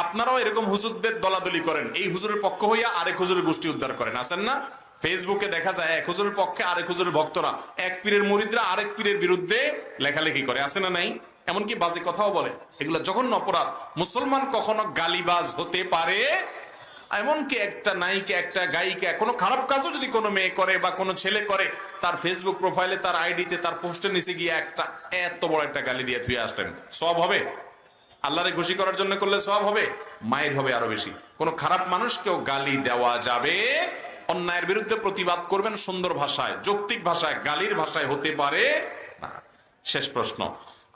আপনারাও এরকম হুজুরদের দলাদলি করেন, এই হুজুরের পক্ষ হইয়া আরেক হুজুরের গোষ্ঠী উদ্ধার করেন, আছেন না? ফেসবুকে দেখা যায় এক হুজুরের পক্ষে আরেক হুজুরের ভক্তরা, এক পীরের মুরিদরা আরেক পীরের বিরুদ্ধে লেখালেখি করে, আছে না নাই? এমনকি বাজে কথাও বলে। এগুলো জঘন্য অপরাধ। মুসলমান কখনো গালিবাজ হতে পারে? এমনকি একটা নায়িকা, একটা গায়িকা, কোনো খারাপ কাজও যদি কোনো মেয়ে করে বা কোনো ছেলে করে, তার ফেসবুক প্রোফাইলে, তার আইডিতে, তার পোস্টের নিচে গিয়ে একটা এত বড় একটা গালি দিয়ে ধুয়ে আসলেন, সওয়াব হবে? আল্লাহরে খুশি করার জন্য করলে সওয়াব হবে? মায়ের হবে আরো বেশি। কোনো খারাপ মানুষকেও গালি দেওয়া যাবে? অন্যায়ের বিরুদ্ধে প্রতিবাদ করবেন সুন্দর ভাষায়, যৌক্তিক ভাষায়, গালির ভাষায় হতে পারে না। শেষ প্রশ্ন,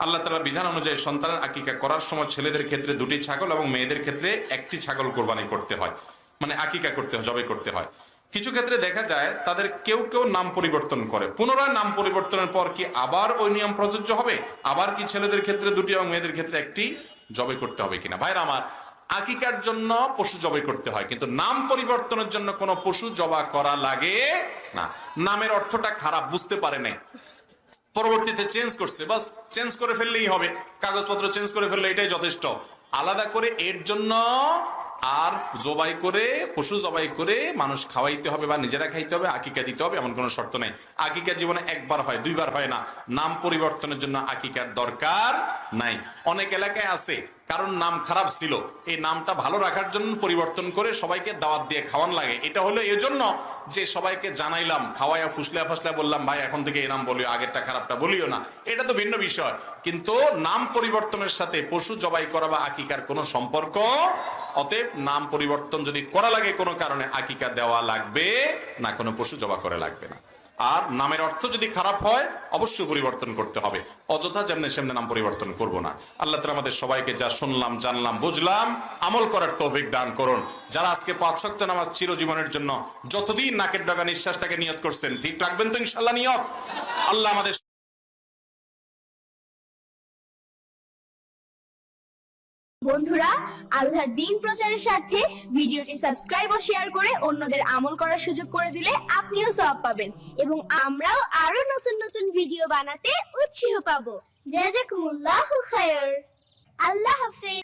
আল্লাহ তাআলার বিধান অনুযায়ী সন্তানের আকিকা করার সময় ছেলেদের ক্ষেত্রে 2টি ছাগল এবং মেয়েদের ক্ষেত্রে 1টি ছাগল কোরবানি করতে হয়, মানে আকিকা করতে হয়, জবাই করতে হয়। কিছু ক্ষেত্রে দেখা যায় তাদের কেউ নাম পরিবর্তন করে, পুনরায় নাম পরিবর্তনের পর কি আবার ওই নিয়ম প্রযোজ্য হবে? আবার কি ছেলেদের ক্ষেত্রে 2টি এবং মেয়েদের ক্ষেত্রে 1টি জবাই করতে হবে কিনা? ভাইরা আমার, আকিকার জন্য পশু জবাই করতে হয়, কিন্তু নাম পরিবর্তনের জন্য কোনো পশু জবাই করা লাগে না। নামের অর্থটা খারাপ বুঝতে পারে নাই, পরবর্তীতে চেঞ্জ করছে, বাস চেঞ্জ করে ফেললেই হবে, কাগজপত্র চেঞ্জ করে ফেললে এটাই যথেষ্ট। আলাদা করে এর জন্য আর জবাই করে, পশু জবাই করে মানুষ খাওয়াইতে হবে বা নিজেরা খাইতে হবে, আকিকা দিতে হবে, এমন কোনো শর্ত নেই। আকিকা জীবনে একবার হয়, 2বার হয় না। নাম পরিবর্তনের জন্য আকিকার দরকার নাই। অনেক এলাকায় আছে কারণ নাম খারাপ ছিল, এই নামটা ভালো রাখার জন্য পরিবর্তন করে সবাইকে দাওয়াত দিয়ে খাওয়ান লাগে। এটা হলো এজন্য যে সবাইকে জানাইলাম, খাওয়াইয়া ফুসলা ফাসলা বললাম, ভাই এখন থেকে এই নাম বলিও, আগেরটা খারাপটা বলিও না, এটা তো ভিন্ন বিষয়। কিন্তু নাম পরিবর্তনের সাথে পশু জবাই করা বা আকিকার কোনো সম্পর্ক। অতএব নাম পরিবর্তন যদি করা লাগে কোনো কারণে, আকিকা দেওয়া লাগবে না, কোনো পশু জবাই করা লাগবে না। আর নামের অর্থ যদি খারাপ হয় অবশ্যই পরিবর্তন করতে হবে, অযথা যেমনি সেমনি নাম পরিবর্তন করব না। আল্লাহ তাআলা আমাদের সবাইকে যা শুনলাম, জানলাম, বুঝলাম আমল করার তৌফিক দান করুন। যারা আজকে 5 ওয়াক্ত নামাজ চিরজীবনের জন্য যতদিন নাকের ডগা নিঃশ্বাস থেকে নিয়ত করছেন, ঠিক রাখবেন তো ইনশাআল্লাহ নিয়ত? আল্লাহ আমাদের বন্ধুরা, আল্লাহর দ্বীন প্রচারের স্বার্থে ভিডিওটি সাবস্ক্রাইব ও শেয়ার করে অন্যদের আমল করার সুযোগ করে দিলে আপনিও সওয়াব পাবেন এবং আমরাও আরো নতুন নতুন ভিডিও বানাতে উৎসাহ পাবো। জাযাকুমুল্লাহু খায়র। আল্লাহ হাফেজ।